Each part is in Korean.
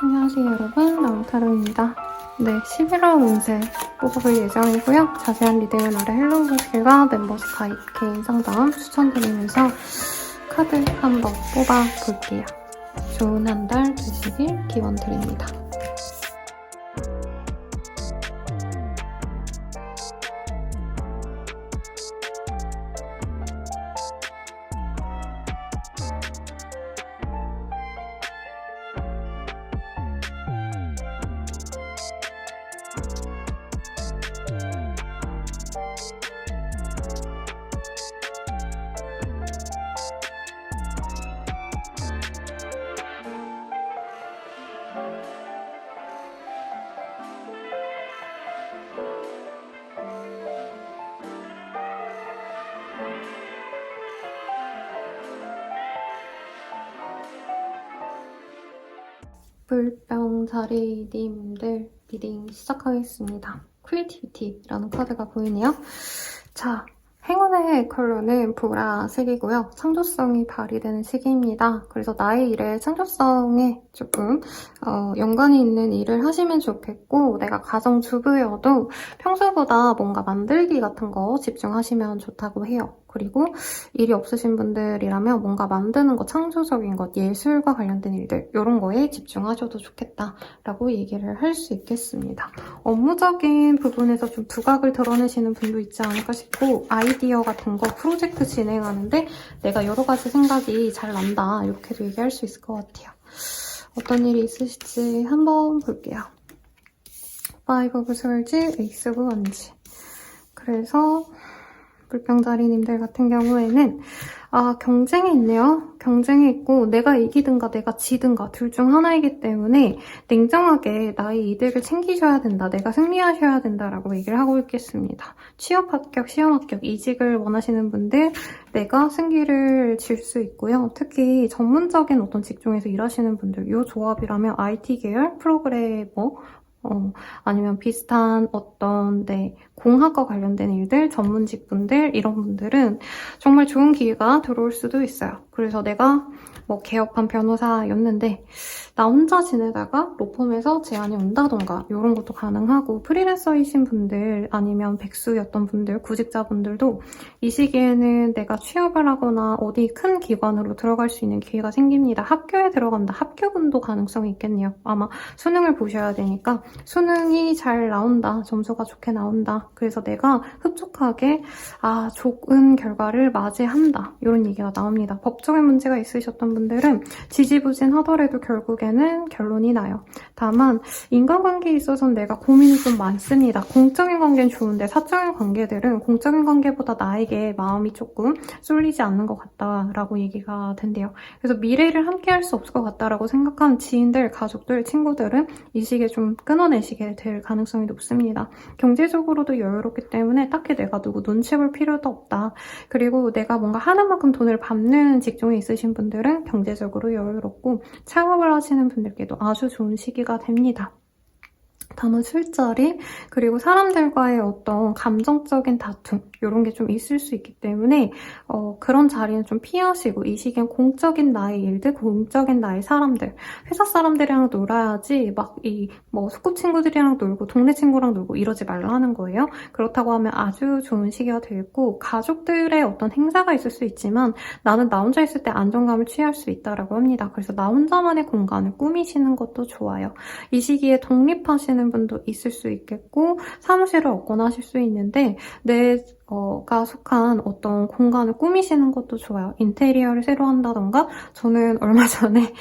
안녕하세요 여러분, 나무타로입니다. 네, 11월 운세 뽑아볼 예정이고요. 자세한 리딩은 아래 헬로우 소식과 멤버십 가입 개인 상담 추천드리면서 카드 한번 뽑아볼게요. 좋은 한 달 되시길 기원드립니다. 불병자리님들 리딩 시작하겠습니다. 크리에이티비티라는 카드가 보이네요. 자, 행운의 컬러는 보라색이고요. 창조성이 발휘되는 시기입니다. 그래서 나의 일에 창조성에 조금 연관이 있는 일을 하시면 좋겠고, 내가 가정주부여도 평소보다 뭔가 만들기 같은 거 집중하시면 좋다고 해요. 그리고 일이 없으신 분들이라면 뭔가 만드는 거, 창조적인 것, 예술과 관련된 일들 이런 거에 집중하셔도 좋겠다라고 얘기를 할 수 있겠습니다. 업무적인 부분에서 좀 두각을 드러내시는 분도 있지 않을까 싶고, 아이디어 같은 거 프로젝트 진행하는데 내가 여러 가지 생각이 잘 난다 이렇게도 얘기할 수 있을 것 같아요. 어떤 일이 있으실지 한번 볼게요. 파이브 오브 솔즈, 에이스 오브 원지. 그래서 불병자리님들 같은 경우에는 경쟁이 있네요. 경쟁이 있고 내가 이기든가 내가 지든가 둘 중 하나이기 때문에 냉정하게 나의 이득을 챙기셔야 된다. 내가 승리하셔야 된다라고 얘기를 하고 있겠습니다. 취업 합격, 시험 합격, 이직을 원하시는 분들 내가 승기를 질 수 있고요. 특히 전문적인 어떤 직종에서 일하시는 분들 이 조합이라면 IT 계열, 프로그래머 아니면 비슷한 어떤 공학과 관련된 일들, 전문직분들 이런 분들은 정말 좋은 기회가 들어올 수도 있어요. 그래서 내가 개업한 변호사였는데 나 혼자 지내다가 로펌에서 제안이 온다던가 이런 것도 가능하고, 프리랜서이신 분들 아니면 백수였던 분들, 구직자분들도 이 시기에는 내가 취업을 하거나 어디 큰 기관으로 들어갈 수 있는 기회가 생깁니다. 학교에 들어간다. 학교군도 가능성이 있겠네요. 아마 수능을 보셔야 되니까 수능이 잘 나온다. 점수가 좋게 나온다. 그래서 내가 흡족하게 좋은 결과를 맞이한다. 이런 얘기가 나옵니다. 법적인 문제가 있으셨던 분들은 지지부진하더라도 결국에는 결론이 나요. 다만 인간관계에 있어서는 내가 고민이 좀 많습니다. 공적인 관계는 좋은데 사적인 관계들은 공적인 관계보다 나에게 마음이 조금 쏠리지 않는 것 같다라고 얘기가 된대요. 그래서 미래를 함께 할 수 없을 것 같다라고 생각하는 지인들, 가족들, 친구들은 이 시기에 좀 끊어내시게 될 가능성이 높습니다. 경제적으로도 여유롭기 때문에 딱히 내가 누구 눈치 볼 필요도 없다. 그리고 내가 뭔가 하는 만큼 돈을 받는 직종에 있으신 분들은 경제적으로 여유롭고, 창업을 하시는 분들께도 아주 좋은 시기가 됩니다. 다만 술자리, 그리고 사람들과의 어떤 감정적인 다툼 이런 게 좀 있을 수 있기 때문에 그런 자리는 좀 피하시고, 이 시기엔 공적인 나의 일들, 공적인 나의 사람들, 회사 사람들이랑 놀아야지 소꿉친구들이랑 놀고 동네 친구랑 놀고 이러지 말라는 거예요. 그렇다고 하면 아주 좋은 시기가 되겠고, 가족들의 어떤 행사가 있을 수 있지만 나는 나 혼자 있을 때 안정감을 취할 수 있다라고 합니다. 그래서 나 혼자만의 공간을 꾸미시는 것도 좋아요. 이 시기에 독립하시는 분도 있을 수 있겠고, 사무실을 얻거나 하실 수 있는데 내가 속한 어떤 공간을 꾸미시는 것도 좋아요. 인테리어를 새로 한다던가, 저는 얼마 전에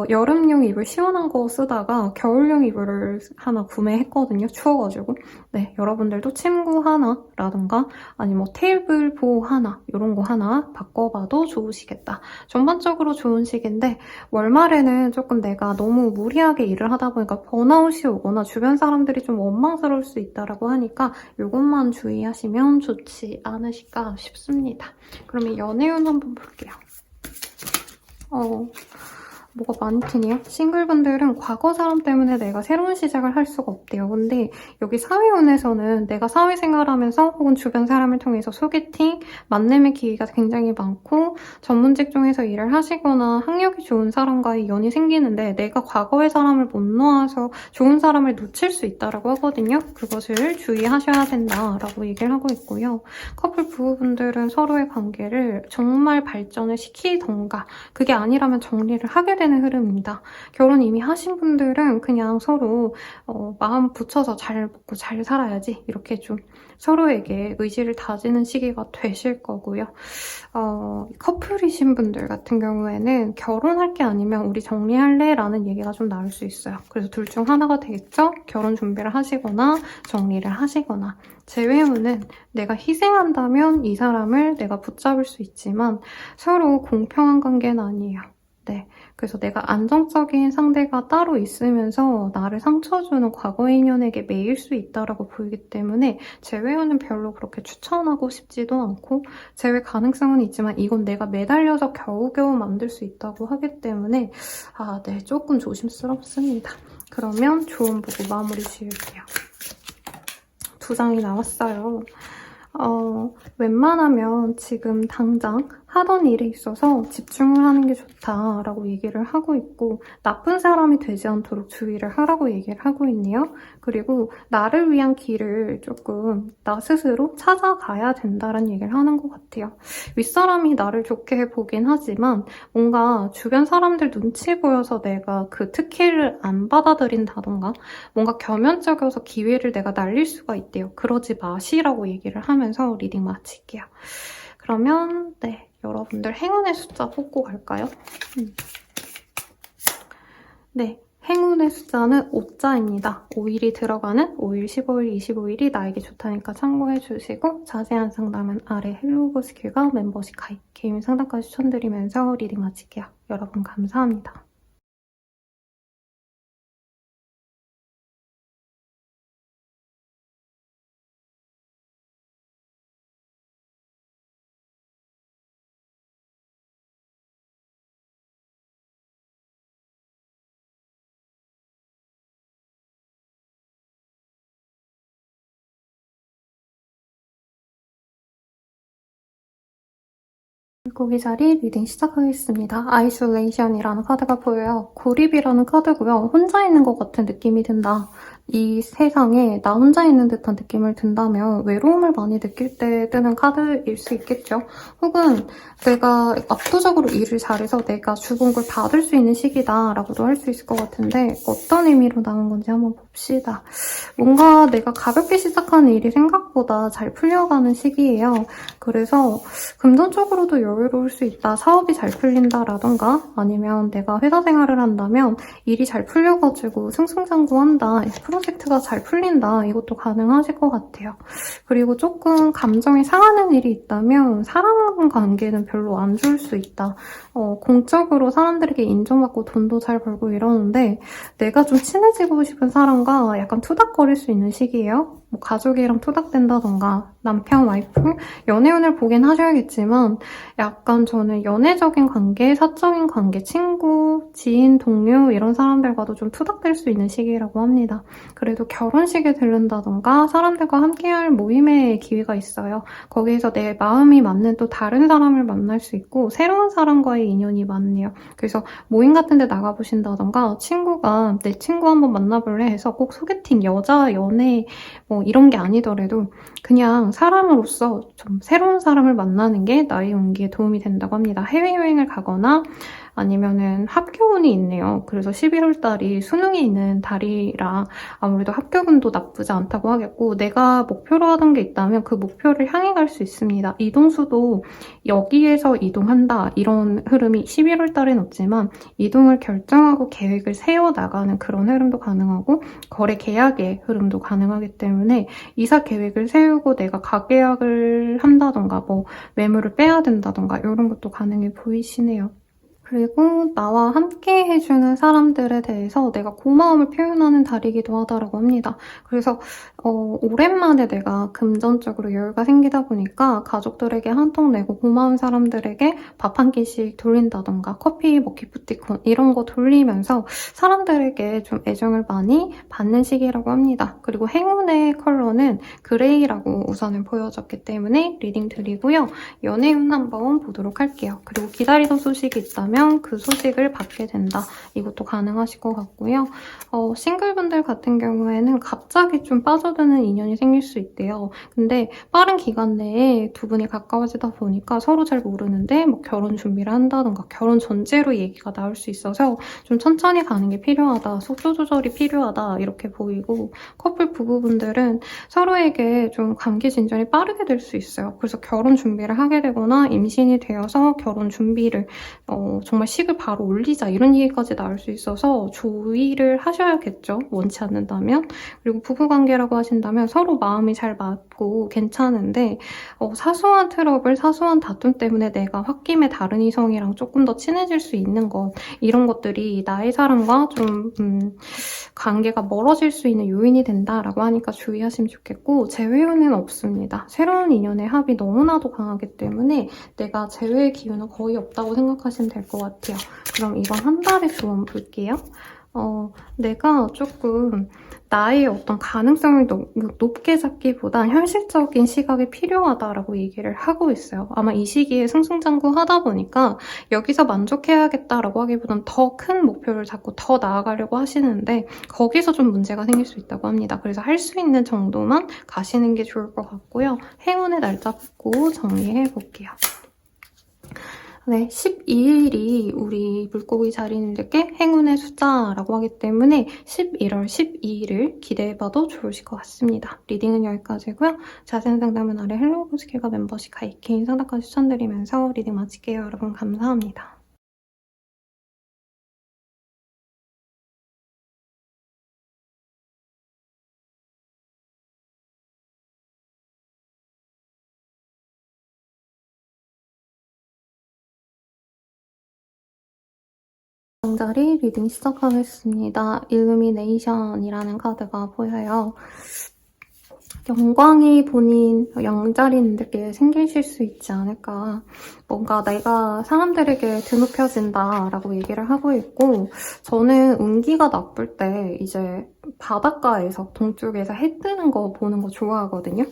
여름용 이불 시원한 거 쓰다가 겨울용 이불을 하나 구매했거든요. 추워가지고. 네, 여러분들도 침구 하나라던가 아니면 테이블보 하나 이런 거 하나 바꿔봐도 좋으시겠다. 전반적으로 좋은 시기인데 월말에는 조금 내가 너무 무리하게 일을 하다 보니까 번아웃이 오거나 주변 사람들이 좀 원망스러울 수 있다라고 하니까 이것만 주의하시면 좋지 않으실까 싶습니다. 그러면 연애운 한번 볼게요. 뭐가 많이 튀네요? 싱글분들은 과거 사람 때문에 내가 새로운 시작을 할 수가 없대요. 근데 여기 사회운에서는 내가 사회생활하면서 혹은 주변 사람을 통해서 소개팅, 만남의 기회가 굉장히 많고 전문 직종에서 일을 하시거나 학력이 좋은 사람과의 연이 생기는데 내가 과거의 사람을 못 놓아서 좋은 사람을 놓칠 수 있다고 하거든요. 그것을 주의하셔야 된다라고 얘기를 하고 있고요. 커플 부부분들은 서로의 관계를 정말 발전을 시키던가 그게 아니라면 정리를 하게 되는 흐름입니다. 결혼 이미 하신 분들은 그냥 서로 마음 붙여서 잘 먹고 잘 살아야지 이렇게 좀 서로에게 의지를 다지는 시기가 되실 거고요. 커플이신 분들 같은 경우에는 결혼할 게 아니면 우리 정리할래? 라는 얘기가 좀 나올 수 있어요. 그래서 둘 중 하나가 되겠죠? 결혼 준비를 하시거나 정리를 하시거나. 재회운은 내가 희생한다면 이 사람을 내가 붙잡을 수 있지만 서로 공평한 관계는 아니에요. 네. 그래서 내가 안정적인 상대가 따로 있으면서 나를 상처 주는 과거의 인연에게 매일 수 있다라고 보이기 때문에 재회운은 별로 그렇게 추천하고 싶지도 않고 재회 가능성은 있지만 이건 내가 매달려서 겨우겨우 만들 수 있다고 하기 때문에 네, 조금 조심스럽습니다. 그러면 조언 보고 마무리 지을게요. 두 장이 나왔어요. 웬만하면 지금 당장 하던 일에 있어서 집중을 하는 게 좋다라고 얘기를 하고 있고 나쁜 사람이 되지 않도록 주의를 하라고 얘기를 하고 있네요. 그리고 나를 위한 길을 조금 나 스스로 찾아가야 된다는 얘기를 하는 것 같아요. 윗사람이 나를 좋게 보긴 하지만 뭔가 주변 사람들 눈치 보여서 내가 그 특혜를 안 받아들인다던가 뭔가 겸연쩍여서 기회를 내가 날릴 수가 있대요. 그러지 마시라고 얘기를 하면서 리딩 마칠게요. 그러면 네, 여러분들 행운의 숫자 뽑고 갈까요? 네, 행운의 숫자는 5자입니다. 5일이 들어가는 5일, 15일, 25일이 나에게 좋다니까 참고해주시고 자세한 상담은 아래 헬로우고스킬과 멤버십 가입, 개인 상담까지 추천드리면서 리딩 마칠게요. 여러분 감사합니다. 물고기 자리 리딩 시작하겠습니다. 아이솔레이션이라는 카드가 보여요. 고립이라는 카드고요. 혼자 있는 것 같은 느낌이 든다. 이 세상에 나 혼자 있는 듯한 느낌을 든다면 외로움을 많이 느낄 때 뜨는 카드일 수 있겠죠. 혹은 내가 압도적으로 일을 잘해서 내가 주본 걸 받을 수 있는 시기다라고도 할 수 있을 것 같은데 어떤 의미로 나온 건지 한번 봅시다. 뭔가 내가 가볍게 시작하는 일이 생각보다 잘 풀려가는 시기예요. 그래서 금전적으로도 여유로울 수 있다. 사업이 잘 풀린다라던가 아니면 내가 회사 생활을 한다면 일이 잘 풀려가지고 승승장구한다. 프로젝트가 잘 풀린다. 이것도 가능하실 것 같아요. 그리고 조금 감정이 상하는 일이 있다면 사람 관계는 별로 안 좋을 수 있다. 공적으로 사람들에게 인정받고 돈도 잘 벌고 이러는데 내가 좀 친해지고 싶은 사람과 약간 투닥거릴 수 있는 시기예요. 뭐 가족이랑 투닥된다던가 남편, 와이프, 연애운을 보긴 하셔야겠지만 약간 저는 연애적인 관계, 사적인 관계, 친구, 지인, 동료 이런 사람들과도 좀 투닥될 수 있는 시기라고 합니다. 그래도 결혼식에 들른다던가 사람들과 함께할 모임의 기회가 있어요. 거기에서 내 마음이 맞는 또 다른 사람을 만날 수 있고 새로운 사람과의 인연이 많네요. 그래서 모임 같은 데 나가보신다던가 친구가 내 친구 한번 만나볼래 해서 꼭 소개팅, 여자, 연애 뭐 이런 게 아니더라도 그냥 사람으로서 좀 새로운 사람을 만나는 게 나의 용기에 도움이 된다고 합니다. 해외여행을 가거나 아니면은 합격운이 있네요. 그래서 11월 달이 수능이 있는 달이라 아무래도 합격운도 나쁘지 않다고 하겠고 내가 목표로 하던 게 있다면 그 목표를 향해 갈 수 있습니다. 이동수도 여기에서 이동한다 이런 흐름이 11월 달엔 없지만 이동을 결정하고 계획을 세워나가는 그런 흐름도 가능하고 거래 계약의 흐름도 가능하기 때문에 이사 계획을 세우고 내가 가계약을 한다던가 뭐 매물을 빼야 된다던가 이런 것도 가능해 보이시네요. 그리고 나와 함께 해주는 사람들에 대해서 내가 고마움을 표현하는 달이기도 하다라고 합니다. 그래서 오랜만에 내가 금전적으로 여유가 생기다 보니까 가족들에게 한 통 내고 고마운 사람들에게 밥 한 끼씩 돌린다던가 커피, 뭐 기프티콘 이런 거 돌리면서 사람들에게 좀 애정을 많이 받는 시기라고 합니다. 그리고 행운의 컬러는 그레이라고 우선은 보여졌기 때문에 리딩 드리고요. 연애운 한번 보도록 할게요. 그리고 기다리던 소식이 있다면 그 소식을 받게 된다. 이것도 가능하실 것 같고요. 싱글분들 같은 경우에는 갑자기 좀 빠져드는 인연이 생길 수 있대요. 근데 빠른 기간 내에 두 분이 가까워지다 보니까 서로 잘 모르는데 뭐 결혼 준비를 한다던가 결혼 전제로 얘기가 나올 수 있어서 좀 천천히 가는 게 필요하다. 속도 조절이 필요하다. 이렇게 보이고 커플 부부분들은 서로에게 좀 관계 진전이 빠르게 될 수 있어요. 그래서 결혼 준비를 하게 되거나 임신이 되어서 결혼 준비를 정말 식을 바로 올리자 이런 얘기까지 나올 수 있어서 조의를 하셔야겠죠. 원치 않는다면. 그리고 부부관계라고 하신다면 서로 마음이 잘 맞고 괜찮은데 사소한 트러블, 사소한 다툼 때문에 내가 홧김에 다른 이성이랑 조금 더 친해질 수 있는 것 이런 것들이 나의 사람과 좀 관계가 멀어질 수 있는 요인이 된다라고 하니까 주의하시면 좋겠고 재회운은 없습니다. 새로운 인연의 합이 너무나도 강하기 때문에 내가 재회의 기운은 거의 없다고 생각하시면 될 것 같아요. 그럼 이번 한 달의 조언 볼게요. 내가 조금 나의 어떤 가능성을 높게 잡기보단 현실적인 시각이 필요하다라고 얘기를 하고 있어요. 아마 이 시기에 승승장구하다 보니까 여기서 만족해야겠다라고 하기보단 더 큰 목표를 잡고 더 나아가려고 하시는데 거기서 좀 문제가 생길 수 있다고 합니다. 그래서 할 수 있는 정도만 가시는 게 좋을 것 같고요. 행운의 날짜 보고 정리해볼게요. 네, 12일이 우리 물고기 자리님들께 행운의 숫자라고 하기 때문에 11월 12일을 기대해봐도 좋으실 것 같습니다. 리딩은 여기까지고요. 자세한 상담은 아래 헬로우 스킬과 멤버십 가입 개인 상담까지 추천드리면서 리딩 마칠게요. 여러분 감사합니다. 장자리 리딩 시작하겠습니다. 일루미네이션이라는 카드가 보여요. 영광이 본인 영자리님들께 생기실 수 있지 않을까. 뭔가 내가 사람들에게 드높여진다라고 얘기를 하고 있고 저는 운기가 나쁠 때 이제 바닷가에서 동쪽에서 해 뜨는 거 보는 거 좋아하거든요.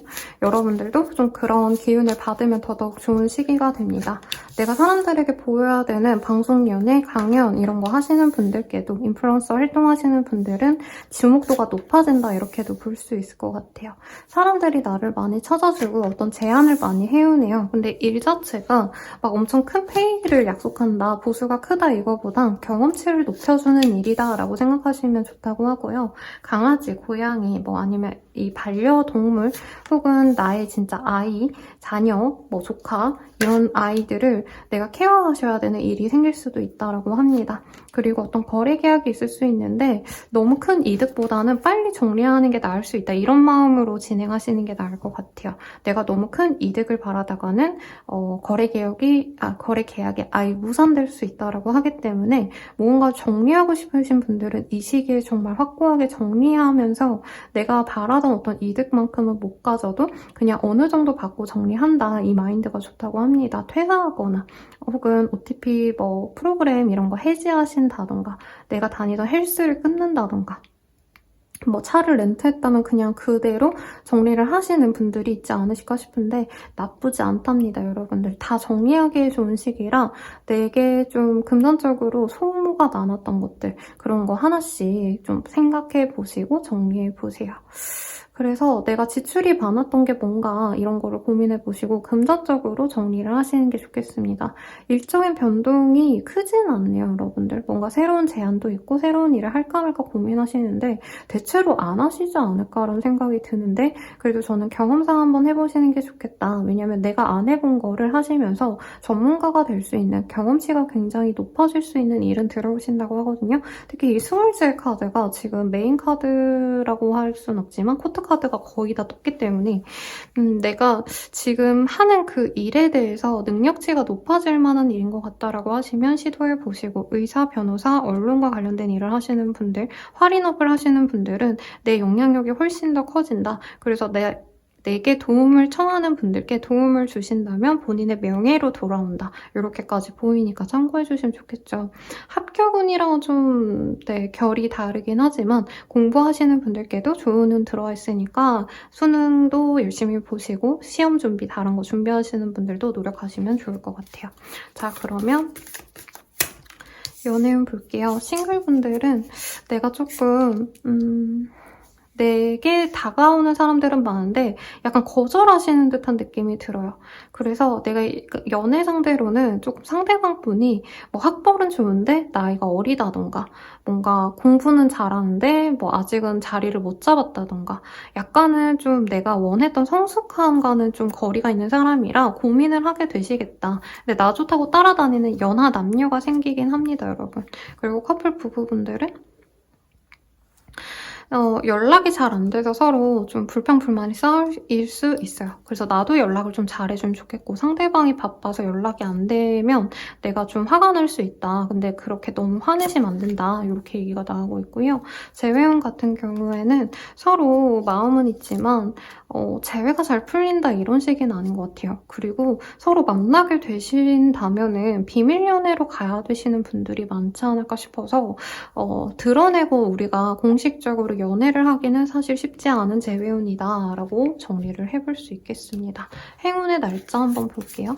여러분들도 좀 그런 기운을 받으면 더더욱 좋은 시기가 됩니다. 내가 사람들에게 보여야 되는 방송, 연애, 강연 이런 거 하시는 분들께도 인플루언서 활동하시는 분들은 주목도가 높아진다 이렇게도 볼 수 있을 것 같아요. 사람들이 나를 많이 찾아주고 어떤 제안을 많이 해오네요. 근데 일 자체가 막 엄청 큰 페이를 약속한다, 보수가 크다 이거보단 경험치를 높여주는 일이다 라고 생각하시면 좋다고 하고요. 강아지, 고양이, 뭐 아니면 이 반려동물 혹은 나의 진짜 아이, 자녀, 뭐 조카 이런 아이들을 내가 케어하셔야 되는 일이 생길 수도 있다고 합니다. 그리고 어떤 거래 계약이 있을 수 있는데 너무 큰 이득보다는 빨리 정리하는 게 나을 수 있다. 이런 마음으로 진행하시는 게 나을 것 같아요. 내가 너무 큰 이득을 바라다가는 거래 계약이 아예 무산될 수 있다고 하기 때문에 뭔가 정리하고 싶으신 분들은 이 시기에 정말 확고하게 정리하면서 내가 바라던 어떤 이득만큼은 못 가져도 그냥 어느 정도 받고 정리한다. 이 마인드가 좋다고 합니다. 퇴사하거나 혹은 OTP 뭐 프로그램 이런 거 해지하신다던가 내가 다니던 헬스를 끊는다던가 뭐 차를 렌트했다면 그냥 그대로 정리를 하시는 분들이 있지 않으실까 싶은데 나쁘지 않답니다, 여러분들. 다 정리하기 좋은 시기라 내게 좀 금전적으로 소모가 많았던 것들 그런 거 하나씩 좀 생각해 보시고 정리해 보세요. 그래서 내가 지출이 많았던 게 뭔가 이런 거를 고민해 보시고 금전적으로 정리를 하시는 게 좋겠습니다. 일정의 변동이 크진 않네요, 여러분들. 뭔가 새로운 제안도 있고 새로운 일을 할까 말까 고민하시는데 대체로 안 하시지 않을까라는 생각이 드는데 그래도 저는 경험상 한번 해보시는 게 좋겠다. 왜냐면 내가 안 해본 거를 하시면서 전문가가 될 수 있는 경험치가 굉장히 높아질 수 있는 일은 들어오신다고 하거든요. 특히 이 스몰젤 카드가 지금 메인 카드라고 할 순 없지만 코트 카드가 거의 다 떴기 때문에 내가 지금 하는 그 일에 대해서 능력치가 높아질 만한 일인 것 같다라고 하시면 시도해보시고, 의사, 변호사, 언론과 관련된 일을 하시는 분들, 할인업을 하시는 분들은 내 영향력이 훨씬 더 커진다. 그래서 내게 도움을 청하는 분들께 도움을 주신다면 본인의 명예로 돌아온다. 이렇게까지 보이니까 참고해주시면 좋겠죠. 합격운이랑은 좀 결이 다르긴 하지만 공부하시는 분들께도 좋은 운 들어와 있으니까 수능도 열심히 보시고 시험 준비, 다른 거 준비하시는 분들도 노력하시면 좋을 것 같아요. 자, 그러면 연애운 볼게요. 싱글분들은 내가 조금 내게 다가오는 사람들은 많은데 약간 거절하시는 듯한 느낌이 들어요. 그래서 내가 연애 상대로는 조금 상대방 분이 뭐 학벌은 좋은데 나이가 어리다던가, 뭔가 공부는 잘하는데 뭐 아직은 자리를 못 잡았다던가, 약간은 좀 내가 원했던 성숙함과는 좀 거리가 있는 사람이라 고민을 하게 되시겠다. 근데 나 좋다고 따라다니는 연하 남녀가 생기긴 합니다, 여러분. 그리고 커플 부부분들은 연락이 잘 안 돼서 서로 좀 불평불만이 쌓일 수 있어요. 그래서 나도 연락을 좀 잘해주면 좋겠고, 상대방이 바빠서 연락이 안 되면 내가 좀 화가 날 수 있다. 근데 그렇게 너무 화내시면 안 된다. 이렇게 얘기가 나오고 있고요. 재회원 같은 경우에는 서로 마음은 있지만 재회가 잘 풀린다 이런 식은 아닌 것 같아요. 그리고 서로 만나게 되신다면은 비밀 연애로 가야 되시는 분들이 많지 않을까 싶어서 드러내고 우리가 공식적으로 연애를 하기는 사실 쉽지 않은 재회운이다 라고 정리를 해볼 수 있겠습니다. 행운의 날짜 한번 볼게요.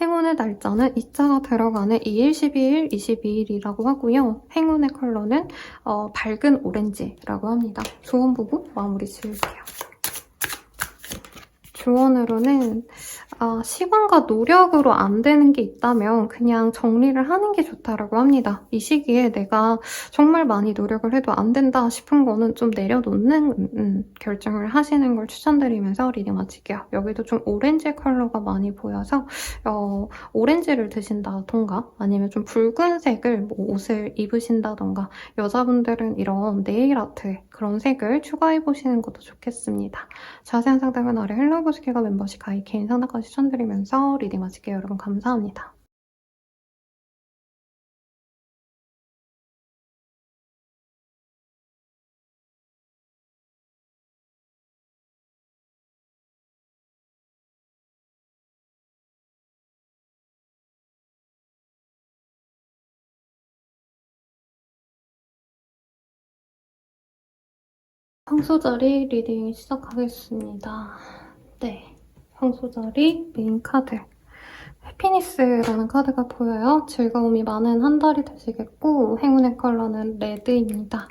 행운의 날짜는 이자가 들어가는 2일, 12일, 22일이라고 하고요. 행운의 컬러는 밝은 오렌지라고 합니다. 조언 보고 마무리 지을게요. 조언으로는 시간과 노력으로 안 되는 게 있다면 그냥 정리를 하는 게 좋다라고 합니다. 이 시기에 내가 정말 많이 노력을 해도 안 된다 싶은 거는 좀 내려놓는 결정을 하시는 걸 추천드리면서 리딩 마칠게요. 여기도 좀 오렌지 컬러가 많이 보여서 오렌지를 드신다던가 아니면 좀 붉은색을 뭐 옷을 입으신다던가, 여자분들은 이런 네일 아트에 그런 색을 추가해보시는 것도 좋겠습니다. 자세한 상담은 아래 헬로보스케가 멤버십 가입 개인 상담까지 추천드리면서 리딩 마칠게요. 여러분 감사합니다. 황소자리 리딩 시작하겠습니다. 네, 황소자리 메인 카드. 해피니스라는 카드가 보여요. 즐거움이 많은 한 달이 되시겠고, 행운의 컬러는 레드입니다.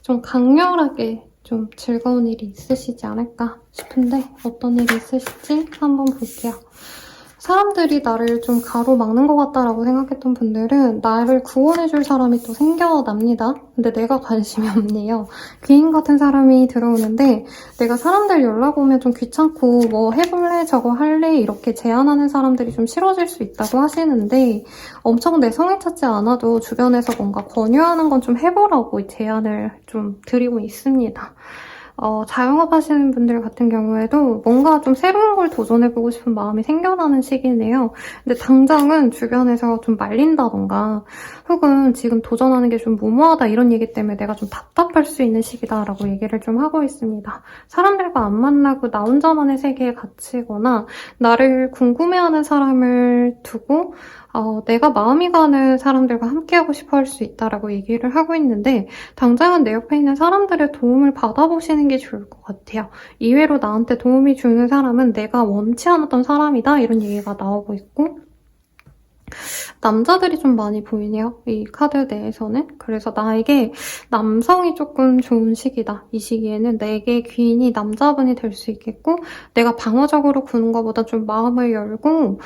좀 강렬하게 좀 즐거운 일이 있으시지 않을까 싶은데 어떤 일이 있으실지 한번 볼게요. 사람들이 나를 좀 가로막는 것 같다라고 생각했던 분들은 나를 구원해줄 사람이 또 생겨납니다. 근데 내가 관심이 없네요. 귀인 같은 사람이 들어오는데 내가 사람들 연락 오면 좀 귀찮고 뭐 해볼래 저거 할래 이렇게 제안하는 사람들이 좀 싫어질 수 있다고 하시는데, 엄청 내 성에 찼지 않아도 주변에서 뭔가 권유하는 건 좀 해보라고 제안을 좀 드리고 있습니다. 자영업 하시는 분들 같은 경우에도 뭔가 좀 새로운 걸 도전해보고 싶은 마음이 생겨나는 시기네요. 근데 당장은 주변에서 좀 말린다던가 혹은 지금 도전하는 게 좀 무모하다 이런 얘기 때문에 내가 좀 답답할 수 있는 시기다라고 얘기를 좀 하고 있습니다. 사람들과 안 만나고 나 혼자만의 세계에 갇히거나 나를 궁금해하는 사람을 두고 내가 마음이 가는 사람들과 함께하고 싶어 할 수 있다라고 얘기를 하고 있는데, 당장은 내 옆에 있는 사람들의 도움을 받아보시는 게 좋을 것 같아요. 이외로 나한테 도움이 주는 사람은 내가 원치 않았던 사람이다 이런 얘기가 나오고 있고, 남자들이 좀 많이 보이네요. 이 카드 내에서는. 그래서 나에게 남성이 조금 좋은 시기다. 이 시기에는 내게 귀인이 남자분이 될 수 있겠고, 내가 방어적으로 구는 것보다 좀 마음을 열고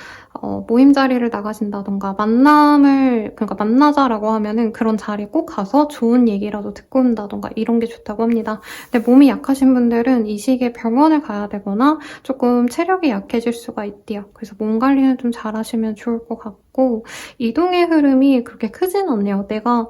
모임 자리를 나가신다던가 그러니까 만나자라고 하면은 그런 자리에 꼭 가서 좋은 얘기라도 듣고 온다던가 이런 게 좋다고 합니다. 근데 몸이 약하신 분들은 이 시기에 병원을 가야 되거나 조금 체력이 약해질 수가 있대요. 그래서 몸 관리는 좀 잘하시면 좋을 것 같고 이동의 흐름이 그렇게 크진 않네요. 내가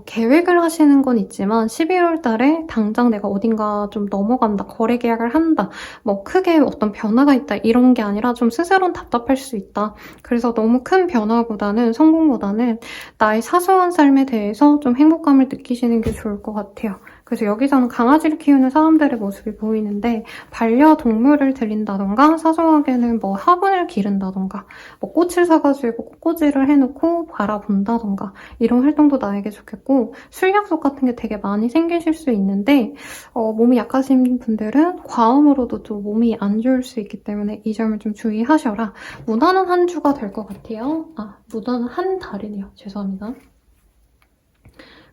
계획을 하시는 건 있지만 11월 달에 당장 내가 어딘가 좀 넘어간다, 거래 계약을 한다, 뭐 크게 어떤 변화가 있다 이런 게 아니라 좀 스스로는 답답할 수 있다. 그래서 너무 큰 변화보다는 성공보다는 나의 사소한 삶에 대해서 좀 행복감을 느끼시는 게 좋을 것 같아요. 그래서 여기서는 강아지를 키우는 사람들의 모습이 보이는데 반려동물을 들인다던가 사소하게는 뭐 화분을 기른다던가 뭐 꽃을 사가지고 꽃꽂이를 해놓고 바라본다던가 이런 활동도 나에게 좋겠고 술 약속 같은 게 되게 많이 생기실 수 있는데 몸이 약하신 분들은 과음으로도 좀 몸이 안 좋을 수 있기 때문에 이 점을 좀 주의하셔라. 무난한 한 주가 될 것 같아요. 무난한 한 달이네요. 죄송합니다.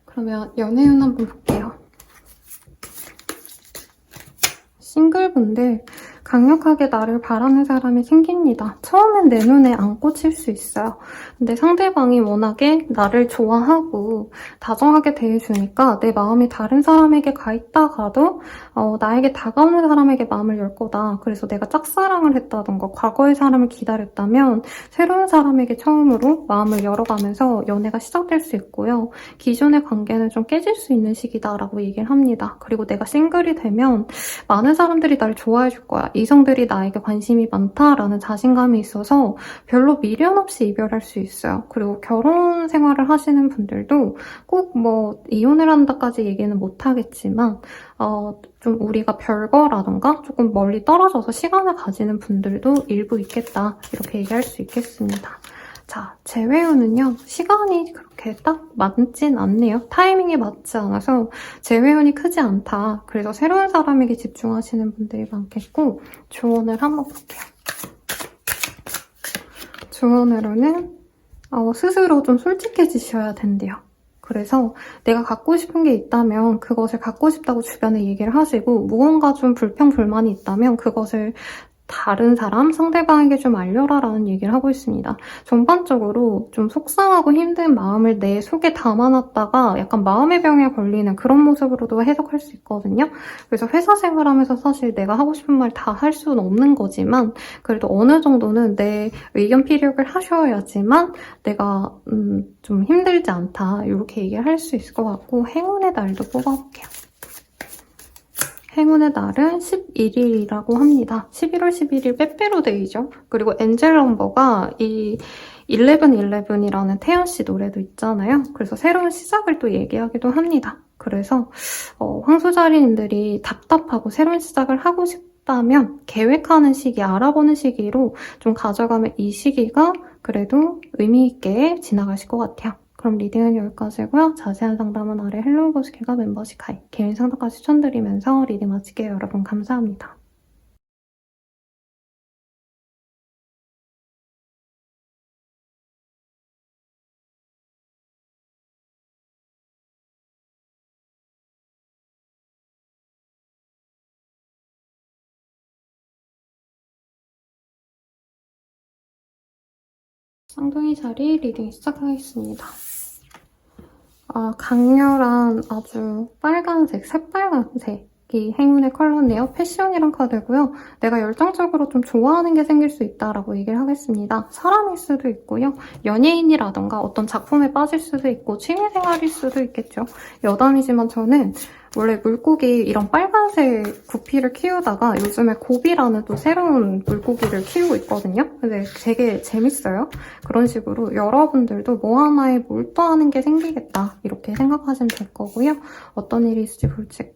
그러면 연애운 한번 볼게요. 싱글분들 강력하게 나를 바라는 사람이 생깁니다. 처음엔 내 눈에 안 꽂힐 수 있어요. 근데 상대방이 워낙에 나를 좋아하고 다정하게 대해주니까 내 마음이 다른 사람에게 가 있다가도 나에게 다가오는 사람에게 마음을 열 거다. 그래서 내가 짝사랑을 했다던가 과거의 사람을 기다렸다면 새로운 사람에게 처음으로 마음을 열어가면서 연애가 시작될 수 있고요. 기존의 관계는 좀 깨질 수 있는 시기다라고 얘기를 합니다. 그리고 내가 싱글이 되면 많은 사람들이 날 좋아해 줄 거야. 이성들이 나에게 관심이 많다라는 자신감이 있어서 별로 미련 없이 이별할 수 있어요. 그리고 결혼 생활을 하시는 분들도 꼭 뭐 이혼을 한다까지 얘기는 못 하겠지만 좀 우리가 별거라던가 조금 멀리 떨어져서 시간을 가지는 분들도 일부 있겠다. 이렇게 얘기할 수 있겠습니다. 자, 재회운은요. 시간이 그렇게 딱 맞진 않네요. 타이밍이 맞지 않아서 재회운이 크지 않다. 그래서 새로운 사람에게 집중하시는 분들이 많겠고 조언을 한번 볼게요. 조언으로는 스스로 좀 솔직해지셔야 된대요. 그래서 내가 갖고 싶은 게 있다면 그것을 갖고 싶다고 주변에 얘기를 하시고 무언가 좀 불평불만이 있다면 그것을 다른 사람, 상대방에게 좀 알려라라는 얘기를 하고 있습니다. 전반적으로 좀 속상하고 힘든 마음을 내 속에 담아놨다가 약간 마음의 병에 걸리는 그런 모습으로도 해석할 수 있거든요. 그래서 회사 생활하면서 사실 내가 하고 싶은 말 다 할 수는 없는 거지만 그래도 어느 정도는 내 의견 피력을 하셔야지만 내가 좀 힘들지 않다 이렇게 얘기를 할 수 있을 것 같고 행운의 날도 뽑아볼게요. 행운의 날은 11일이라고 합니다. 11월 11일 빼빼로데이죠. 그리고 엔젤 넘버가 이 1111이라는 태연 씨 노래도 있잖아요. 그래서 새로운 시작을 또 얘기하기도 합니다. 그래서 황소자리님들이 답답하고 새로운 시작을 하고 싶다면 계획하는 시기, 알아보는 시기로 좀 가져가면 이 시기가 그래도 의미 있게 지나가실 것 같아요. 그럼 리딩은 여기까지고요. 자세한 상담은 아래 헬로우 버스킹과 멤버십 가입, 개인 상담까지 추천드리면서 리딩 마칠게요. 여러분 감사합니다. 쌍둥이 자리 리딩 시작하겠습니다. 강렬한 아주 빨간색, 새빨간색이 행운의 컬러네요. 패션이란 카드고요. 내가 열정적으로 좀 좋아하는 게 생길 수 있다라고 얘기를 하겠습니다. 사람일 수도 있고요. 연예인이라던가 어떤 작품에 빠질 수도 있고 취미생활일 수도 있겠죠. 여담이지만 저는 원래 물고기 이런 빨간색 구피를 키우다가 요즘에 고비라는 또 새로운 물고기를 키우고 있거든요. 근데 되게 재밌어요. 그런 식으로 여러분들도 뭐 하나에 몰두하는 게 생기겠다 이렇게 생각하시면 될 거고요. 어떤 일이 있을지 볼지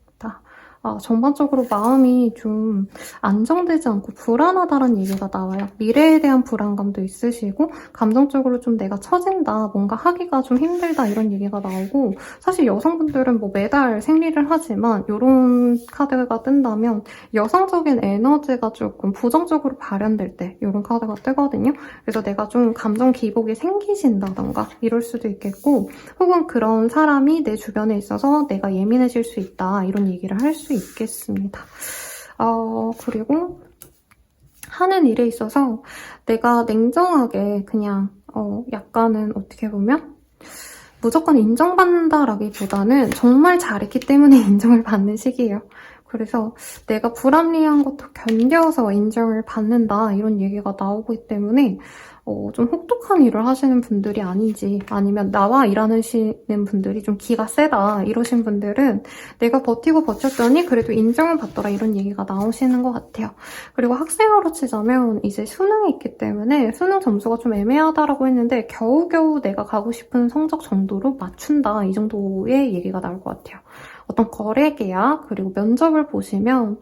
전반적으로 마음이 좀 안정되지 않고 불안하다는 얘기가 나와요. 미래에 대한 불안감도 있으시고 감정적으로 좀 내가 처진다, 뭔가 하기가 좀 힘들다 이런 얘기가 나오고 사실 여성분들은 뭐 매달 생리를 하지만 이런 카드가 뜬다면 여성적인 에너지가 조금 부정적으로 발현될 때 이런 카드가 뜨거든요. 그래서 내가 좀 감정 기복이 생기신다던가 이럴 수도 있겠고 혹은 그런 사람이 내 주변에 있어서 내가 예민해질 수 있다 이런 얘기를 할 수 있겠습니다. 그리고 하는 일에 있어서 내가 냉정하게 그냥 약간은 어떻게 보면 무조건 인정받는다라기보다는 정말 잘했기 때문에 인정을 받는 시기예요. 그래서 내가 불합리한 것도 견뎌서 인정을 받는다 이런 얘기가 나오기 때문에 좀 혹독한 일을 하시는 분들이 아닌지, 아니면 나와 일하시는 분들이 좀 기가 세다 이러신 분들은 내가 버티고 버텼더니 그래도 인정을 받더라 이런 얘기가 나오시는 것 같아요. 그리고 학생으로 치자면 이제 수능이 있기 때문에 수능 점수가 좀 애매하다라고 했는데 겨우겨우 내가 가고 싶은 성적 정도로 맞춘다 이 정도의 얘기가 나올 것 같아요. 어떤 거래 계약 그리고 면접을 보시면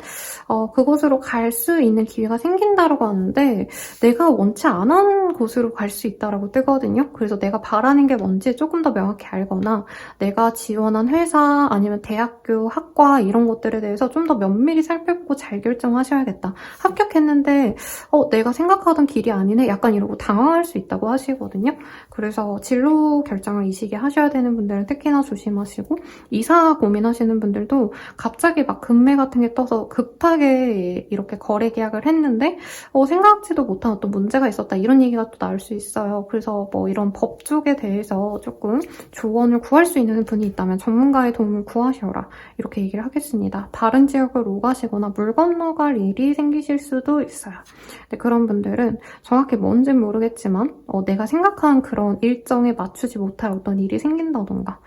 그곳으로 갈 수 있는 기회가 생긴다라고 하는데 내가 원치 않은 곳으로 갈 수 있다라고 뜨거든요. 그래서 내가 바라는 게 뭔지 조금 더 명확히 알거나 내가 지원한 회사 아니면 대학교, 학과 이런 것들에 대해서 좀 더 면밀히 살펴보고 잘 결정하셔야겠다. 합격했는데 내가 생각하던 길이 아니네? 약간 이러고 당황할 수 있다고 하시거든요. 그래서 진로 결정을 이 시기에 하셔야 되는 분들은 특히나 조심하시고 이사 고민하시는 분들도 갑자기 막 금매 같은 게 떠서 급하게 이렇게 거래 계약을 했는데 생각지도 못한 어떤 문제가 있었다 이런 얘기가 또 나올 수 있어요. 그래서 뭐 이런 법 쪽에 대해서 조금 조언을 구할 수 있는 분이 있다면 전문가의 도움을 구하셔라 이렇게 얘기를 하겠습니다. 다른 지역으로 오가시거나 물 건너갈 일이 생기실 수도 있어요. 근데 그런 분들은 정확히 뭔지는 모르겠지만 내가 생각한 그런 일정에 맞추지 못할 어떤 일이 생긴다던가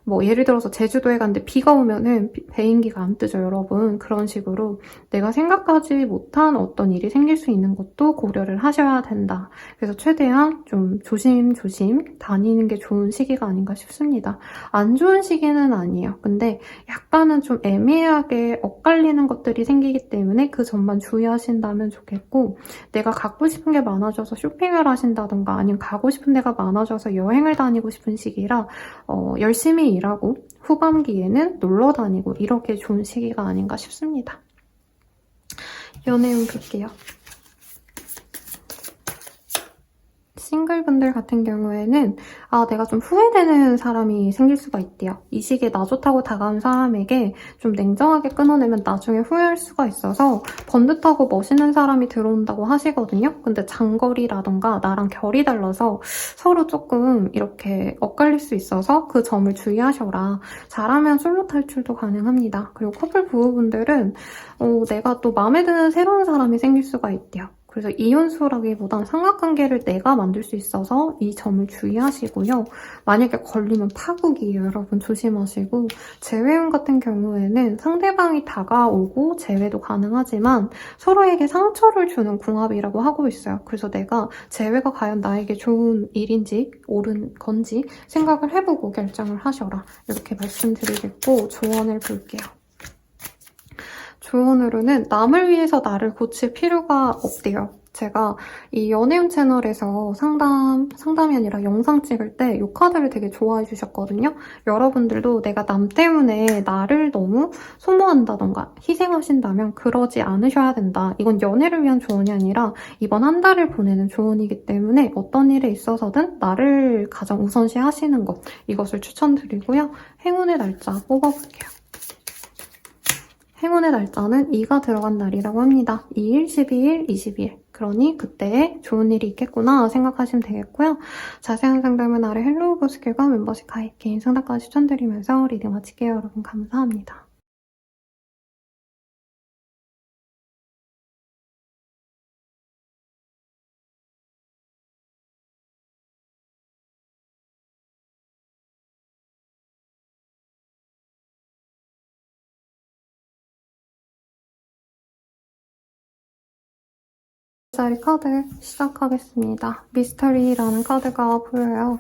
뭐 예를 들어서 제주도에 갔는데 비가 오면은 비행기가 안 뜨죠, 여러분. 그런 식으로 내가 생각하지 못한 어떤 일이 생길 수 있는 것도 고려를 하셔야 된다. 그래서 최대한 좀 조심조심 다니는 게 좋은 시기가 아닌가 싶습니다. 안 좋은 시기는 아니에요. 근데 약간은 좀 애매하게 엇갈리는 것들이 생기기 때문에 그 점만 주의하신다면 좋겠고 내가 갖고 싶은 게 많아져서 쇼핑을 하신다던가 아니면 가고 싶은 데가 많아져서 여행을 다니고 싶은 시기라 열심히 일하고 후반기에는 놀러 다니고 이렇게 좋은 시기가 아닌가 싶습니다. 연애운 볼게요. 싱글분들 같은 경우에는 내가 좀 후회되는 사람이 생길 수가 있대요. 이 시기에 나 좋다고 다가온 사람에게 좀 냉정하게 끊어내면 나중에 후회할 수가 있어서 번듯하고 멋있는 사람이 들어온다고 하시거든요. 근데 장거리라던가 나랑 결이 달라서 서로 조금 이렇게 엇갈릴 수 있어서 그 점을 주의하셔라. 잘하면 솔로 탈출도 가능합니다. 그리고 커플 부부분들은 내가 또 마음에 드는 새로운 사람이 생길 수가 있대요. 그래서 이혼수라기보단 삼각관계를 내가 만들 수 있어서 이 점을 주의하시고요. 만약에 걸리면 파국이에요. 여러분 조심하시고 재회운 같은 경우에는 상대방이 다가오고 재회도 가능하지만 서로에게 상처를 주는 궁합이라고 하고 있어요. 그래서 내가 재회가 과연 나에게 좋은 일인지 옳은 건지 생각을 해보고 결정을 하셔라. 이렇게 말씀드리겠고 조언을 볼게요. 조언으로는 남을 위해서 나를 고칠 필요가 없대요. 제가 이 연애운 채널에서 상담이 아니라 영상 찍을 때 이 카드를 되게 좋아해 주셨거든요. 여러분들도 내가 남 때문에 나를 너무 소모한다던가 희생하신다면 그러지 않으셔야 된다. 이건 연애를 위한 조언이 아니라 이번 한 달을 보내는 조언이기 때문에 어떤 일에 있어서든 나를 가장 우선시 하시는 것 이것을 추천드리고요. 행운의 날짜 뽑아볼게요. 행운의 날짜는 2가 들어간 날이라고 합니다. 2일, 12일, 22일. 그러니 그때 좋은 일이 있겠구나 생각하시면 되겠고요. 자세한 상담은 아래 헬로우 보스킬과 멤버십 가입, 개인 상담까지 추천드리면서 리딩 마칠게요. 여러분 감사합니다. 짜리 카드 시작하겠습니다. 미스터리라는 카드가 보여요.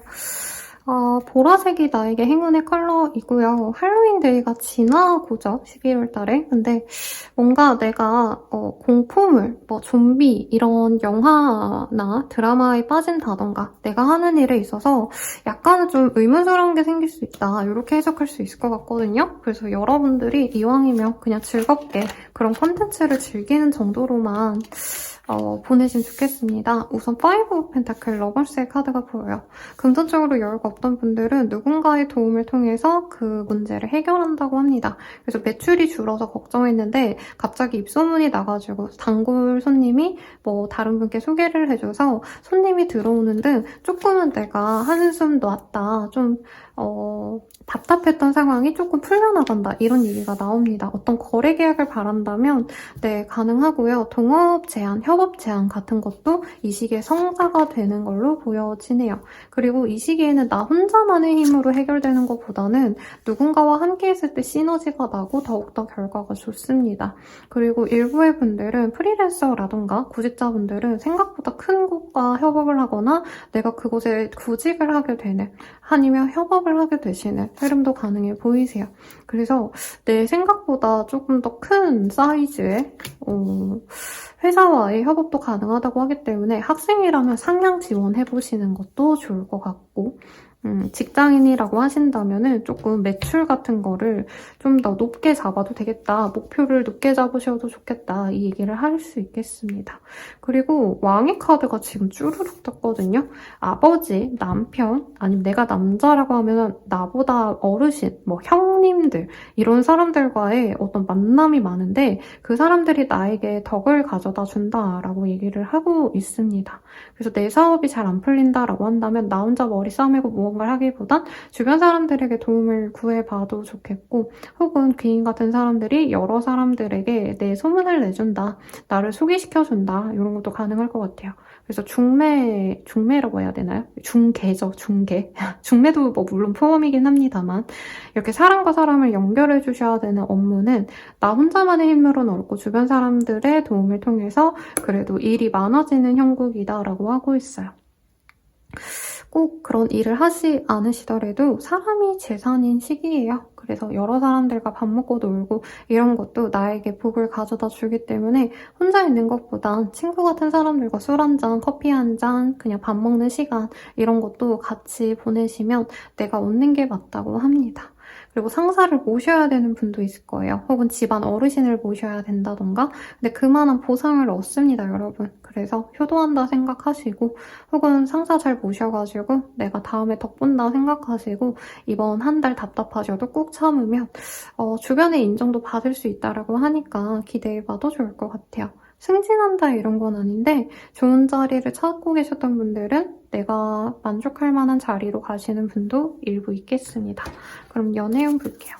보라색이 나에게 행운의 컬러이고요. 할로윈데이가 지나고죠. 11월 달에. 근데 뭔가 내가 공포물, 뭐 좀비 이런 영화나 드라마에 빠진다던가 내가 하는 일에 있어서 약간은 좀 의문스러운 게 생길 수 있다. 이렇게 해석할 수 있을 것 같거든요. 그래서 여러분들이 이왕이면 그냥 즐겁게 그런 콘텐츠를 즐기는 정도로만 보내시면 좋겠습니다. 우선 5 오브 펜타클 러버스의 카드가 보여요. 금전적으로 여유가 없던 분들은 누군가의 도움을 통해서 그 문제를 해결한다고 합니다. 그래서 매출이 줄어서 걱정했는데 갑자기 입소문이 나가지고 단골 손님이 뭐 다른 분께 소개를 해줘서 손님이 들어오는 등 조금은 내가 한숨 놨다. 좀 답답했던 상황이 조금 풀려나간다. 이런 얘기가 나옵니다. 어떤 거래 계약을 바란다면 네, 가능하고요. 동업 제한, 협업 제한 같은 것도 이 시기에 성사가 되는 걸로 보여지네요. 그리고 이 시기에는 나 혼자만의 힘으로 해결되는 것보다는 누군가와 함께 했을 때 시너지가 나고 더욱더 결과가 좋습니다. 그리고 일부의 분들은 프리랜서라던가 구직자분들은 생각보다 큰 곳과 협업을 하거나 내가 그곳에 구직을 하게 되는 아니면 협업을 하게 되시는 흐름도 가능해 보이세요. 그래서 내 생각보다 조금 더 큰 사이즈의 회사와의 협업도 가능하다고 하기 때문에 학생이라면 상향 지원해보시는 것도 좋을 것 같고 직장인이라고 하신다면은 조금 매출 같은 거를 좀 더 높게 잡아도 되겠다. 목표를 높게 잡으셔도 좋겠다. 이 얘기를 할 수 있겠습니다. 그리고 왕의 카드가 지금 쭈루룩 떴거든요. 아버지, 남편, 아니면 내가 남자라고 하면 나보다 어르신, 뭐 형님들 이런 사람들과의 어떤 만남이 많은데 그 사람들이 나에게 덕을 가져다 준다라고 얘기를 하고 있습니다. 그래서 내 사업이 잘 안 풀린다라고 한다면 나 혼자 머리 싸매고 무언가를 하기보단 주변 사람들에게 도움을 구해봐도 좋겠고 혹은 귀인 같은 사람들이 여러 사람들에게 내 소문을 내준다. 나를 소개시켜준다. 이런 것도 가능할 것 같아요. 그래서 중매라고 해야 되나요? 중개죠, 중개. 중매도 뭐 물론 포함이긴 합니다만 이렇게 사람과 사람을 연결해 주셔야 되는 업무는 나 혼자만의 힘으로는 어렵고 주변 사람들의 도움을 통해서 그래도 일이 많아지는 형국이다라고 하고 있어요. 꼭 그런 일을 하지 않으시더라도 사람이 재산인 시기예요. 그래서 여러 사람들과 밥 먹고 놀고 이런 것도 나에게 복을 가져다 주기 때문에 혼자 있는 것보단 친구 같은 사람들과 술 한 잔, 커피 한 잔, 그냥 밥 먹는 시간 이런 것도 같이 보내시면 내가 얻는 게 맞다고 합니다. 그리고 상사를 모셔야 되는 분도 있을 거예요. 혹은 집안 어르신을 모셔야 된다던가. 근데 그만한 보상을 얻습니다, 여러분. 그래서 효도한다 생각하시고 혹은 상사 잘 모셔가지고 내가 다음에 덕본다 생각하시고 이번 한 달 답답하셔도 꾹 참으면 주변의 인정도 받을 수 있다라고 하니까 기대해봐도 좋을 것 같아요. 승진한다 이런 건 아닌데 좋은 자리를 찾고 계셨던 분들은 내가 만족할 만한 자리로 가시는 분도 일부 있겠습니다. 그럼 연애운 볼게요.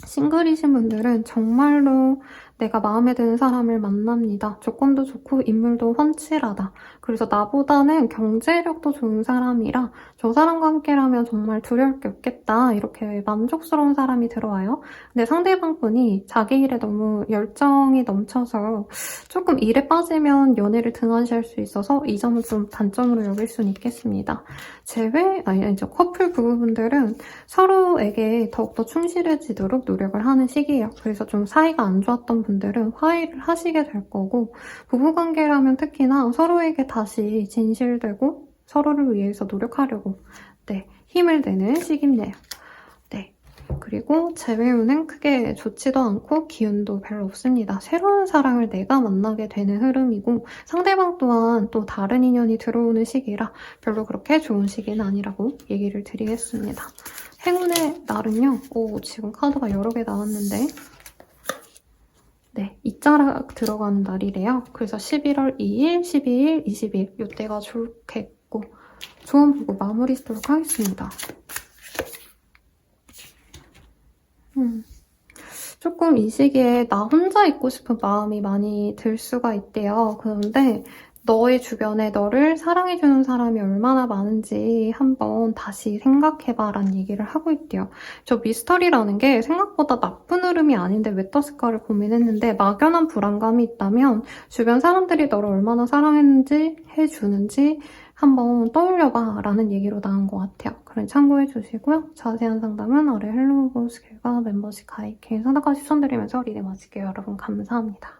싱글이신 분들은 정말로 내가 마음에 드는 사람을 만납니다. 조건도 좋고 인물도 훤칠하다. 그래서 나보다는 경제력도 좋은 사람이라 저 사람과 함께라면 정말 두려울 게 없겠다. 이렇게 만족스러운 사람이 들어와요. 근데 상대방 분이 자기 일에 너무 열정이 넘쳐서 조금 일에 빠지면 연애를 등한시할 수 있어서 이 점은 좀 단점으로 여길 수는 있겠습니다. 아니죠. 커플 부부분들은 서로에게 더욱더 충실해지도록 노력을 하는 시기예요. 그래서 좀 사이가 안 좋았던 분들은 화해를 하시게 될 거고 부부관계라면 특히나 서로에게 다시 진실되고 서로를 위해서 노력하려고 힘을 내는 시기네요. 그리고 재회운은 크게 좋지도 않고 기운도 별로 없습니다. 새로운 사랑을 내가 만나게 되는 흐름이고 상대방 또한 또 다른 인연이 들어오는 시기라 별로 그렇게 좋은 시기는 아니라고 얘기를 드리겠습니다. 행운의 날은요. 지금 카드가 여러 개 나왔는데 이자락 들어가는 날이래요. 그래서 11월 2일, 12일, 20일 이때가 좋겠고 조언 보고 마무리 짓도록 하겠습니다. 조금 이 시기에 나 혼자 있고 싶은 마음이 많이 들 수가 있대요. 그런데 너의 주변에 너를 사랑해주는 사람이 얼마나 많은지 한번 다시 생각해봐라는 얘기를 하고 있대요. 저 미스터리라는 게 생각보다 나쁜 흐름이 아닌데 왜 떴을까를 고민했는데 막연한 불안감이 있다면 주변 사람들이 너를 얼마나 사랑했는지 해주는지 한번 떠올려봐 라는 얘기로 나온 것 같아요. 그럼 참고해주시고요. 자세한 상담은 아래 헬로우 스킬과 멤버십 가입 개인 상담까지 추천드리면서 리딩 마칠게요. 여러분 감사합니다.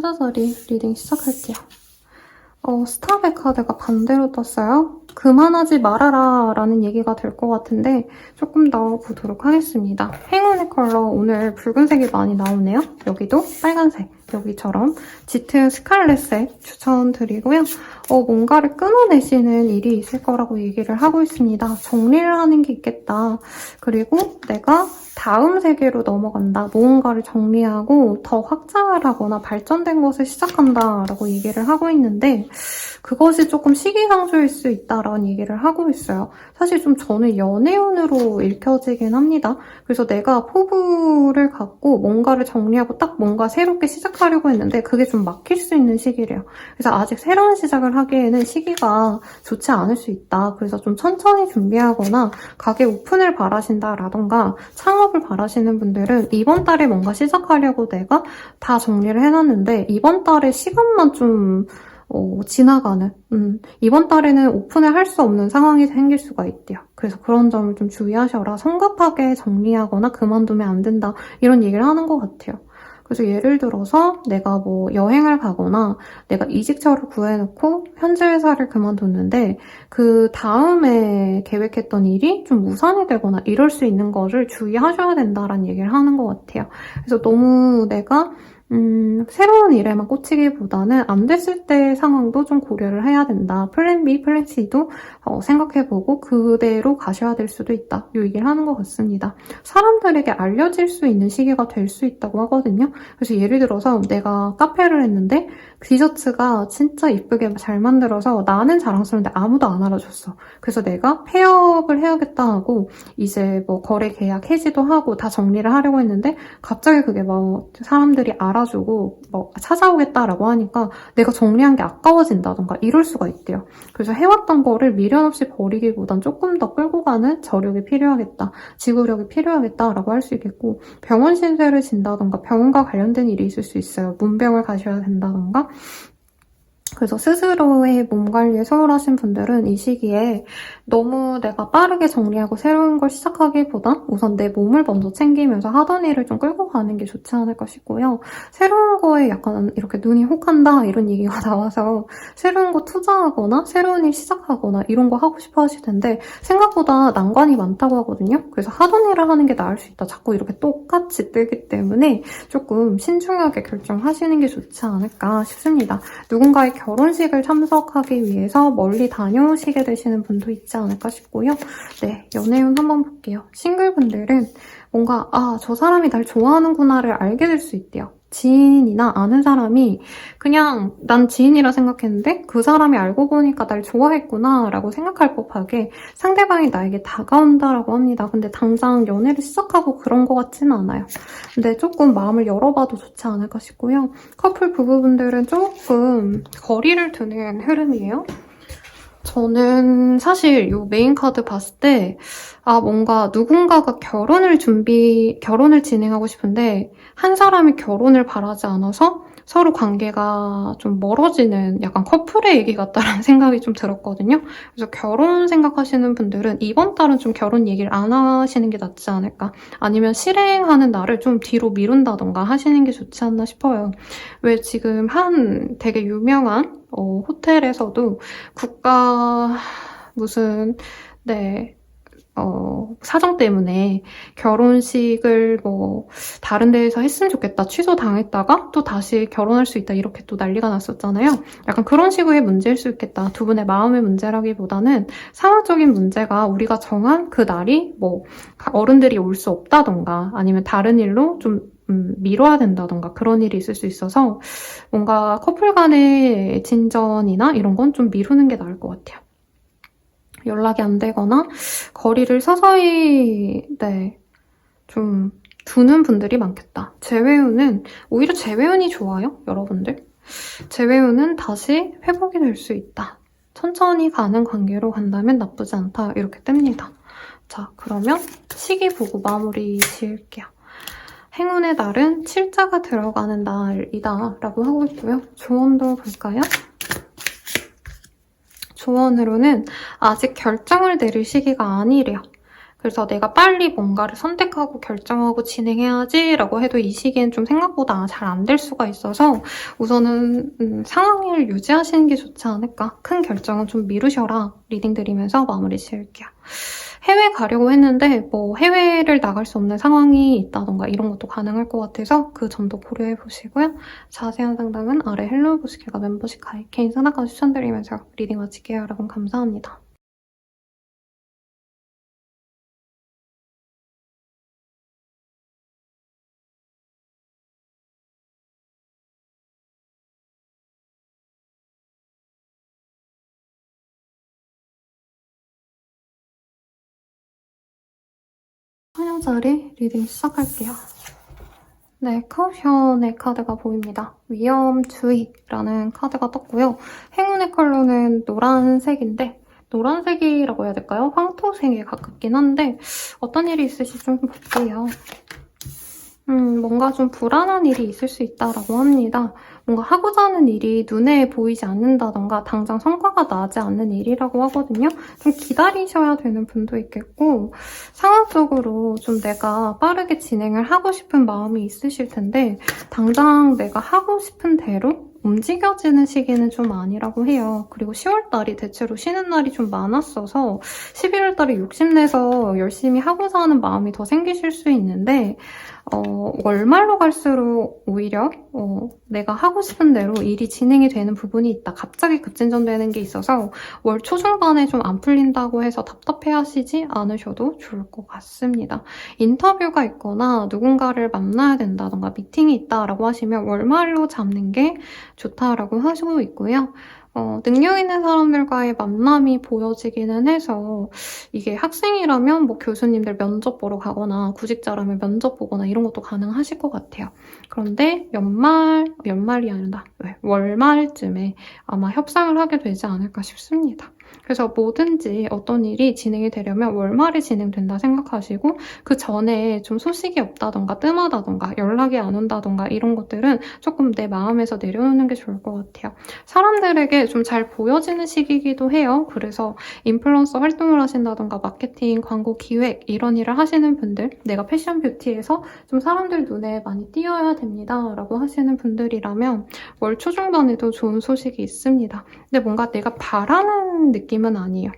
사자자리 리딩 시작할게요. 스타백 카드가 반대로 떴어요. 그만하지 말아라 라는 얘기가 될 것 같은데 조금 더 보도록 하겠습니다. 행운의 컬러 오늘 붉은색이 많이 나오네요. 여기도 빨간색, 여기처럼 짙은 스칼렛색 추천드리고요. 뭔가를 끊어내시는 일이 있을 거라고 얘기를 하고 있습니다. 정리를 하는 게 있겠다. 그리고 내가 다음 세계로 넘어간다. 무언가를 정리하고 더 확장을 하거나 발전된 것을 시작한다라고 얘기를 하고 있는데 그것이 조금 시기상조일 수 있다라는 얘기를 하고 있어요. 사실 좀 저는 연애운으로 읽혀지긴 합니다. 그래서 내가 포부를 갖고 뭔가를 정리하고 딱 뭔가 새롭게 시작하려고 했는데 그게 좀 막힐 수 있는 시기래요. 그래서 아직 새로운 시작을 하기에는 시기가 좋지 않을 수 있다. 그래서 좀 천천히 준비하거나 가게 오픈을 바라신다라던가 창업을 바라시는 분들은 이번 달에 뭔가 시작하려고 내가 다 정리를 해놨는데 이번 달에 시간만 좀 지나가는 이번 달에는 오픈을 할 수 없는 상황이 생길 수가 있대요. 그래서 그런 점을 좀 주의하셔라. 성급하게 정리하거나 그만두면 안 된다. 이런 얘기를 하는 것 같아요. 그래서 예를 들어서 내가 뭐 여행을 가거나 내가 이직처를 구해놓고 현재 회사를 그만뒀는데 그 다음에 계획했던 일이 좀 무산이 되거나 이럴 수 있는 거를 주의하셔야 된다라는 얘기를 하는 것 같아요. 그래서 너무 내가 새로운 일에만 꽂히기보다는 안 됐을 때 상황도 좀 고려를 해야 된다. 플랜 B, 플랜 C도 생각해보고 그대로 가셔야 될 수도 있다. 이 얘기를 하는 것 같습니다. 사람들에게 알려질 수 있는 시기가 될 수 있다고 하거든요. 그래서 예를 들어서 내가 카페를 했는데 디저트가 진짜 이쁘게 잘 만들어서 나는 자랑스러운데 아무도 안 알아줬어. 그래서 내가 폐업을 해야겠다 하고 이제 뭐 거래 계약 해지도 하고 다 정리를 하려고 했는데 갑자기 그게 뭐 사람들이 알아주고 뭐 찾아오겠다라고 하니까 내가 정리한 게 아까워진다던가 이럴 수가 있대요. 그래서 해왔던 거를 미련 없이 버리기보단 조금 더 끌고 가는 저력이 필요하겠다. 지구력이 필요하겠다라고 할 수 있겠고 병원 신세를 진다던가 병원과 관련된 일이 있을 수 있어요. 문병을 가셔야 된다던가 그래서 스스로의 몸 관리에 소홀하신 분들은 이 시기에 너무 내가 빠르게 정리하고 새로운 걸 시작하기보단 우선 내 몸을 먼저 챙기면서 하던 일을 좀 끌고 가는 게 좋지 않을까 싶고요. 새로운 거에 약간 이렇게 눈이 혹한다 이런 얘기가 나와서 새로운 거 투자하거나 새로운 일 시작하거나 이런 거 하고 싶어 하실 텐데 생각보다 난관이 많다고 하거든요. 그래서 하던 일을 하는 게 나을 수 있다. 자꾸 이렇게 똑같이 뜨기 때문에 조금 신중하게 결정하시는 게 좋지 않을까 싶습니다. 누군가의 결혼식을 참석하기 위해서 멀리 다녀오시게 되시는 분도 있지 않을까 싶고요. 네, 연애운 한번 볼게요. 싱글분들은 뭔가 저 사람이 날 좋아하는구나를 알게 될 수 있대요. 지인이나 아는 사람이 그냥 난 지인이라 생각했는데 그 사람이 알고 보니까 날 좋아했구나 라고 생각할 법하게 상대방이 나에게 다가온다라고 합니다. 근데 당장 연애를 시작하고 그런 것 같지는 않아요. 근데 조금 마음을 열어봐도 좋지 않을까 싶고요. 커플 부부분들은 조금 거리를 두는 흐름이에요. 저는 사실 이 메인 카드 봤을 때 뭔가 누군가가 결혼을 진행하고 싶은데 한 사람이 결혼을 바라지 않아서 서로 관계가 좀 멀어지는 약간 커플의 얘기 같다라는 생각이 좀 들었거든요. 그래서 결혼 생각하시는 분들은 이번 달은 좀 결혼 얘기를 안 하시는 게 낫지 않을까. 아니면 실행하는 날을 좀 뒤로 미룬다던가 하시는 게 좋지 않나 싶어요. 왜 지금 한 되게 유명한 호텔에서도 국가 무슨 사정 때문에 결혼식을 뭐 다른 데에서 했으면 좋겠다 취소당했다가 또 다시 결혼할 수 있다 이렇게 또 난리가 났었잖아요. 약간 그런 식의 문제일 수 있겠다. 두 분의 마음의 문제라기보다는 상황적인 문제가 우리가 정한 그 날이 뭐 어른들이 올 수 없다던가 아니면 다른 일로 좀 미뤄야 된다던가 그런 일이 있을 수 있어서 뭔가 커플 간의 진전이나 이런 건 좀 미루는 게 나을 것 같아요. 연락이 안 되거나 거리를 서서히 좀 두는 분들이 많겠다. 재회운은 오히려 재회운이 좋아요, 여러분들. 재회운은 다시 회복이 될 수 있다. 천천히 가는 관계로 간다면 나쁘지 않다. 이렇게 뜹니다. 자, 그러면 시기 보고 마무리 지을게요. 행운의 날은 칠자가 들어가는 날이다 라고 하고 있고요. 조언도 볼까요? 조언으로는 아직 결정을 내릴 시기가 아니래요. 그래서 내가 빨리 뭔가를 선택하고 결정하고 진행해야지라고 해도 이 시기엔 좀 생각보다 잘 안 될 수가 있어서 우선은 상황을 유지하시는 게 좋지 않을까. 큰 결정은 좀 미루셔라. 리딩 드리면서 마무리 지을게요. 해외 가려고 했는데 뭐 해외를 나갈 수 없는 상황이 있다던가 이런 것도 가능할 것 같아서 그 점도 고려해 보시고요. 자세한 상담은 아래 헬로우 보스킬과 멤버십 가입, 개인 상담까지 추천드리면서 리딩 마칠게요. 여러분 감사합니다. 한여자리 리딩 시작할게요. 네, 카우션의 카드가 보입니다. 위험주의라는 카드가 떴고요. 행운의 컬러는 노란색인데 노란색이라고 해야 될까요? 황토색에 가깝긴 한데 어떤 일이 있으실지 좀 볼게요. 뭔가 좀 불안한 일이 있을 수 있다라고 합니다. 뭔가 하고자 하는 일이 눈에 보이지 않는다던가 당장 성과가 나지 않는 일이라고 하거든요. 좀 기다리셔야 되는 분도 있겠고 상황적으로 좀 내가 빠르게 진행을 하고 싶은 마음이 있으실 텐데 당장 내가 하고 싶은 대로 움직여지는 시기는 좀 아니라고 해요. 그리고 10월달이 대체로 쉬는 날이 좀 많았어서 11월달에 욕심내서 열심히 하고자 하는 마음이 더 생기실 수 있는데 월말로 갈수록 오히려 내가 하고 싶은 대로 일이 진행이 되는 부분이 있다. 갑자기 급진전되는 게 있어서 월 초중반에 좀 안 풀린다고 해서 답답해하시지 않으셔도 좋을 것 같습니다. 인터뷰가 있거나 누군가를 만나야 된다던가 미팅이 있다라고 하시면 월말로 잡는 게 좋다라고 하시고 있고요. 능력 있는 사람들과의 만남이 보여지기는 해서 이게 학생이라면 뭐 교수님들 면접 보러 가거나 구직자라면 면접 보거나 이런 것도 가능하실 것 같아요. 그런데 연말이 아니라 월말쯤에 아마 협상을 하게 되지 않을까 싶습니다. 그래서 뭐든지 어떤 일이 진행이 되려면 월말에 진행된다 생각하시고 그 전에 좀 소식이 없다던가 뜸하다던가 연락이 안 온다던가 이런 것들은 조금 내 마음에서 내려놓는 게 좋을 것 같아요. 사람들에게 좀 잘 보여지는 시기이기도 해요. 그래서 인플루언서 활동을 하신다던가 마케팅, 광고 기획 이런 일을 하시는 분들 내가 패션 뷰티에서 좀 사람들 눈에 많이 띄어야 됩니다 라고 하시는 분들이라면 월 초중반에도 좋은 소식이 있습니다. 근데 뭔가 내가 바라는 느낌은 아니에요.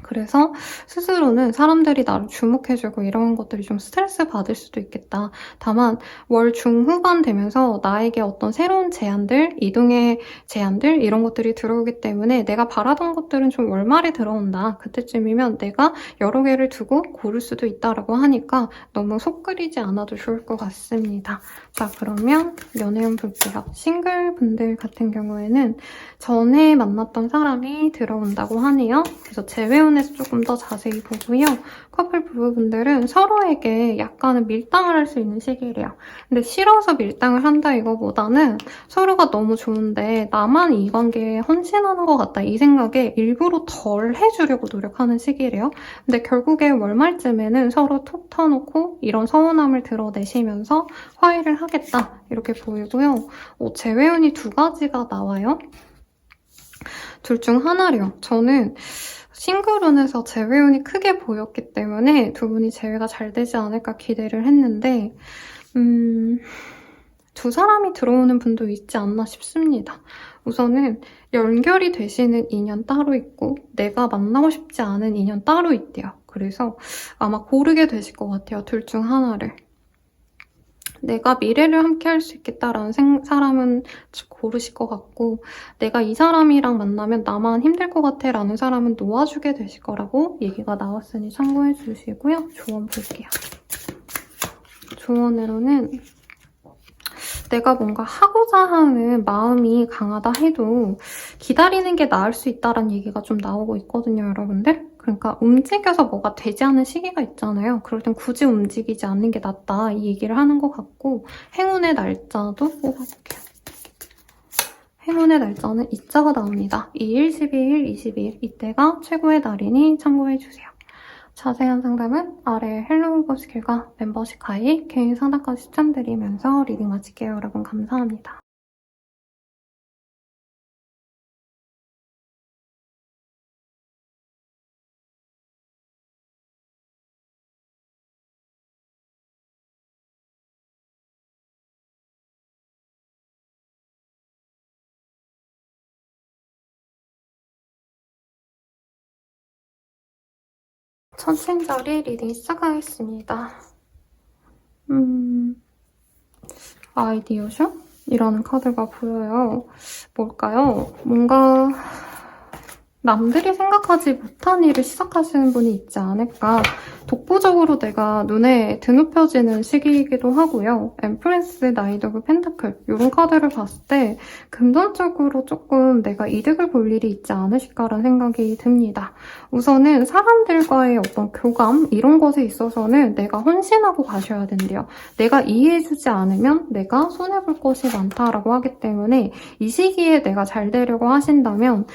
그래서 스스로는 사람들이 나를 주목해주고 이런 것들이 좀 스트레스 받을 수도 있겠다. 다만 월 중후반 되면서 나에게 어떤 새로운 제안들, 이동의 제안들 이런 것들이 들어오기 때문에 내가 바라던 것들은 좀 월말에 들어온다. 그때쯤이면 내가 여러 개를 두고 고를 수도 있다라고 하니까 너무 속 끓이지 않아도 좋을 것 같습니다. 자, 그러면 연애운 볼게요. 싱글 분들 같은 경우에는 전에 만났던 사람이 들어온다고 하네요. 그래서 재회원에서 조금 더 자세히 보고요. 커플 부부분들은 서로에게 약간은 밀당을 할 수 있는 시기래요. 근데 싫어서 밀당을 한다 이거보다는 서로가 너무 좋은데 나만 이 관계에 헌신하는 것 같다 이 생각에 일부러 덜 해주려고 노력하는 시기래요. 근데 결국에 월말쯤에는 서로 톡 터놓고 이런 서운함을 드러내시면서 화해를 하겠다 이렇게 보이고요. 재회원이 두 가지가 나와요. 둘 중 하나래요. 저는 싱글운에서 재회운이 크게 보였기 때문에 두 분이 재회가 잘 되지 않을까 기대를 했는데 두 사람이 들어오는 분도 있지 않나 싶습니다. 우선은 연결이 되시는 인연 따로 있고 내가 만나고 싶지 않은 인연 따로 있대요. 그래서 아마 고르게 되실 것 같아요. 둘 중 하나를. 내가 미래를 함께 할 수 있겠다라는 사람은 고르실 것 같고 내가 이 사람이랑 만나면 나만 힘들 것 같아 라는 사람은 놓아주게 되실 거라고 얘기가 나왔으니 참고해 주시고요. 조언 볼게요. 조언으로는 내가 뭔가 하고자 하는 마음이 강하다 해도 기다리는 게 나을 수 있다는 얘기가 좀 나오고 있거든요, 여러분들. 그러니까 움직여서 뭐가 되지 않은 시기가 있잖아요. 그럴 땐 굳이 움직이지 않는 게 낫다 이 얘기를 하는 것 같고 행운의 날짜도 뽑아볼게요. 행운의 날짜는 이자가 나옵니다. 2일, 12일, 22일 이때가 최고의 날이니 참고해주세요. 자세한 상담은 아래 헬로우 버스킬과 멤버십 가입, 개인 상담까지 추천드리면서 리딩 마칠게요. 여러분 감사합니다. 천생자리 리딩 시작하겠습니다. 아이디어쇼? 이라는 카드가 보여요. 뭘까요? 뭔가 남들이 생각하지 못한 일을 시작하시는 분이 있지 않을까. 독보적으로 내가 눈에 드높여지는 시기이기도 하고요. 엠프레스, 나이트 오브 펜타클 이런 카드를 봤을 때 금전적으로 조금 내가 이득을 볼 일이 있지 않으실까라는 생각이 듭니다. 우선은 사람들과의 어떤 교감 이런 것에 있어서는 내가 헌신하고 가셔야 된대요. 내가 이해해주지 않으면 내가 손해볼 것이 많다라고 하기 때문에 이 시기에 내가 잘 되려고 하신다면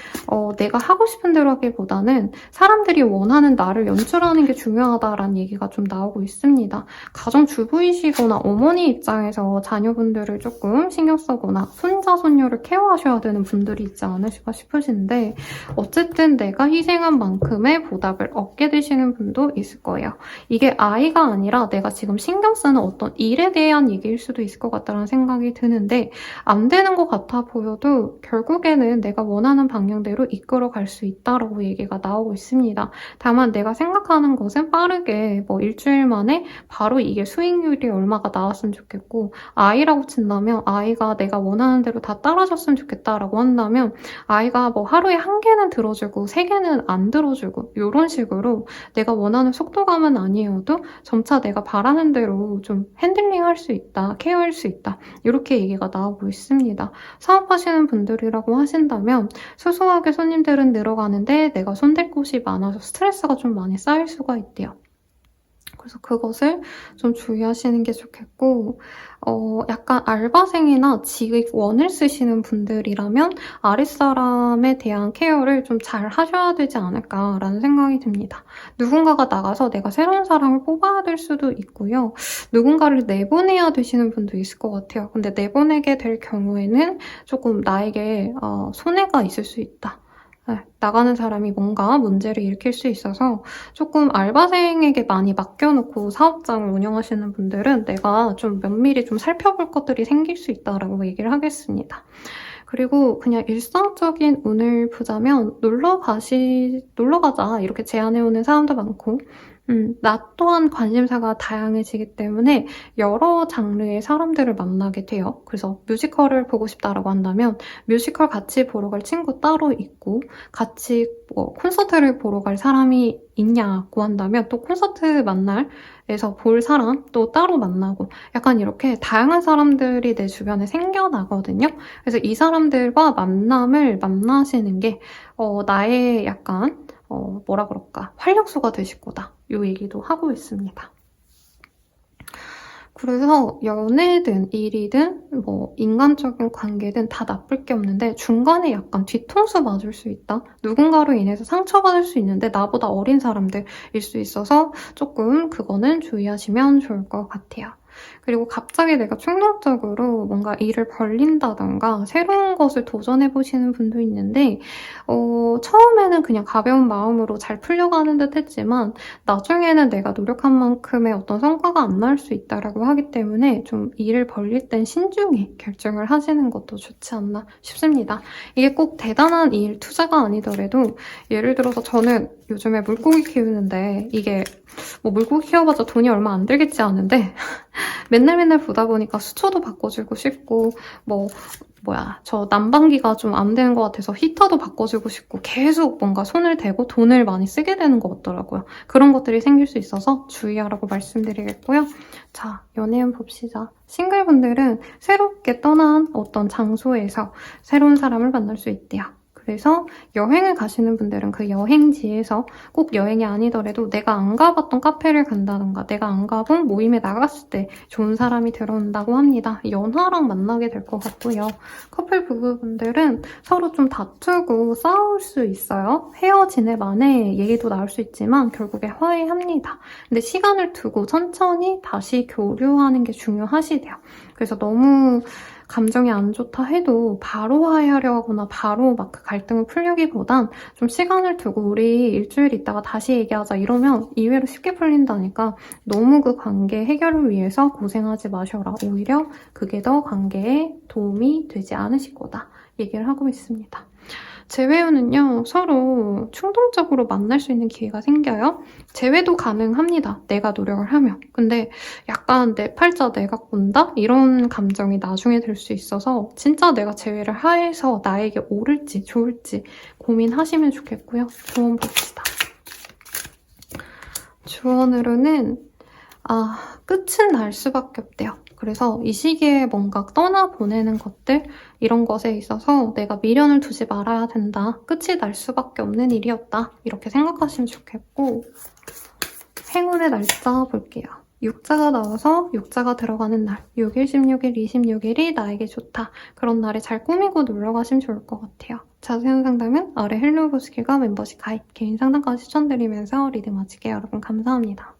내가 하고 싶은 대로 하기보다는 사람들이 원하는 나를 연출하는 게 중요하다라는 얘기가 좀 나오고 있습니다. 가정주부이시거나 어머니 입장에서 자녀분들을 조금 신경 쓰거나 손자, 손녀를 케어하셔야 되는 분들이 있지 않으실까 싶으신데 어쨌든 내가 희생한 만큼의 보답을 얻게 되시는 분도 있을 거예요. 이게 아이가 아니라 내가 지금 신경 쓰는 어떤 일에 대한 얘기일 수도 있을 것 같다는 생각이 드는데 안 되는 것 같아 보여도 결국에는 내가 원하는 방향대로 이끌어갈 수 있다라고 얘기가 나오고 있습니다. 다만 내가 생각하는 것은 빠르게 일주일 만에 바로 이게 수익률이 얼마가 나왔으면 좋겠고 아이라고 친다면 아이가 내가 원하는 대로 다 따라줬으면 좋겠다라고 한다면 아이가 하루에 1개는 들어주고 3개는 안 들어주고 이런 식으로 내가 원하는 속도감은 아니어도 점차 내가 바라는 대로 좀 핸들링할 수 있다, 케어할 수 있다 이렇게 얘기가 나오고 있습니다. 사업하시는 분들이라고 하신다면 소소하게 손님들은 늘어가는데 내가 손댈 곳이 많아서 스트레스가 좀 많이 쌓일 수가 있대요. 그래서 그것을 좀 주의하시는 게 좋겠고 약간 알바생이나 직원을 쓰시는 분들이라면 아랫사람에 대한 케어를 좀 잘 하셔야 되지 않을까라는 생각이 듭니다. 누군가가 나가서 내가 새로운 사람을 뽑아야 될 수도 있고요. 누군가를 내보내야 되시는 분도 있을 것 같아요. 근데 내보내게 될 경우에는 조금 나에게 손해가 있을 수 있다. 나가는 사람이 뭔가 문제를 일으킬 수 있어서 조금 알바생에게 많이 맡겨놓고 사업장을 운영하시는 분들은 내가 좀 면밀히 좀 살펴볼 것들이 생길 수 있다라고 얘기를 하겠습니다. 그리고 그냥 일상적인 운을 보자면 놀러 가자 이렇게 제안해오는 사람도 많고 나 또한 관심사가 다양해지기 때문에 여러 장르의 사람들을 만나게 돼요. 그래서 뮤지컬을 보고 싶다라고 한다면 뮤지컬 같이 보러 갈 친구 따로 있고 같이 콘서트를 보러 갈 사람이 있냐고 한다면 또 콘서트 만날에서 볼 사람 또 따로 만나고 약간 이렇게 다양한 사람들이 내 주변에 생겨나거든요. 그래서 이 사람들과 만남을 만나시는 게 나의 약간 활력소가 되실 거다. 이 얘기도 하고 있습니다. 그래서 연애든 일이든 인간적인 관계든 다 나쁠 게 없는데 중간에 약간 뒤통수 맞을 수 있다. 누군가로 인해서 상처받을 수 있는데 나보다 어린 사람들일 수 있어서 조금 그거는 주의하시면 좋을 것 같아요. 그리고 갑자기 내가 충동적으로 뭔가 일을 벌린다던가 새로운 것을 도전해보시는 분도 있는데 처음에는 그냥 가벼운 마음으로 잘 풀려가는 듯 했지만 나중에는 내가 노력한 만큼의 어떤 성과가 안 나올 수 있다라고 하기 때문에 좀 일을 벌릴 땐 신중히 결정을 하시는 것도 좋지 않나 싶습니다. 이게 꼭 대단한 일, 투자가 아니더라도 예를 들어서 저는 요즘에 물고기 키우는데 이게 물고기 키워봤자 돈이 얼마 안 들겠지 않은데 맨날 보다 보니까 수초도 바꿔주고 싶고 저 난방기가 좀 안 되는 것 같아서 히터도 바꿔주고 싶고 계속 뭔가 손을 대고 돈을 많이 쓰게 되는 것 같더라고요. 그런 것들이 생길 수 있어서 주의하라고 말씀드리겠고요. 자, 연애운 봅시다. 싱글분들은 새롭게 떠난 어떤 장소에서 새로운 사람을 만날 수 있대요. 그래서 여행을 가시는 분들은 그 여행지에서 꼭 여행이 아니더라도 내가 안 가봤던 카페를 간다던가 내가 안 가본 모임에 나갔을 때 좋은 사람이 들어온다고 합니다. 연하랑 만나게 될 것 같고요. 커플 부부분들은 서로 좀 다투고 싸울 수 있어요. 헤어지네 만에 얘기도 나올 수 있지만 결국에 화해합니다. 근데 시간을 두고 천천히 다시 교류하는 게 중요하시대요. 그래서 너무 감정이 안 좋다 해도 바로 화해하려 하거나 바로 막 그 갈등을 풀려기보단 좀 시간을 두고 우리 일주일 있다가 다시 얘기하자 이러면 이외로 쉽게 풀린다니까 너무 그 관계 해결을 위해서 고생하지 마셔라. 오히려 그게 더 관계에 도움이 되지 않으실 거다. 얘기를 하고 있습니다. 재회요는요, 서로 충동적으로 만날 수 있는 기회가 생겨요. 재회도 가능합니다. 내가 노력을 하면. 근데 약간 내 팔자 내가 꼰다? 이런 감정이 나중에 들 수 있어서 진짜 내가 재회를 해서 나에게 옳을지 좋을지 고민하시면 좋겠고요. 조언 봅시다. 조언으로는 끝은 날 수밖에 없대요. 그래서 이 시기에 뭔가 떠나보내는 것들, 이런 것에 있어서 내가 미련을 두지 말아야 된다. 끝이 날 수밖에 없는 일이었다. 이렇게 생각하시면 좋겠고, 행운의 날짜 볼게요. 6자가 나와서 6자가 들어가는 날, 6일, 16일, 26일이 나에게 좋다. 그런 날에 잘 꾸미고 놀러 가시면 좋을 것 같아요. 자세한 상담은 아래 헬로우 보스킬과 멤버십 가입, 개인 상담까지 추천드리면서 리딩 마칠게요. 여러분 감사합니다.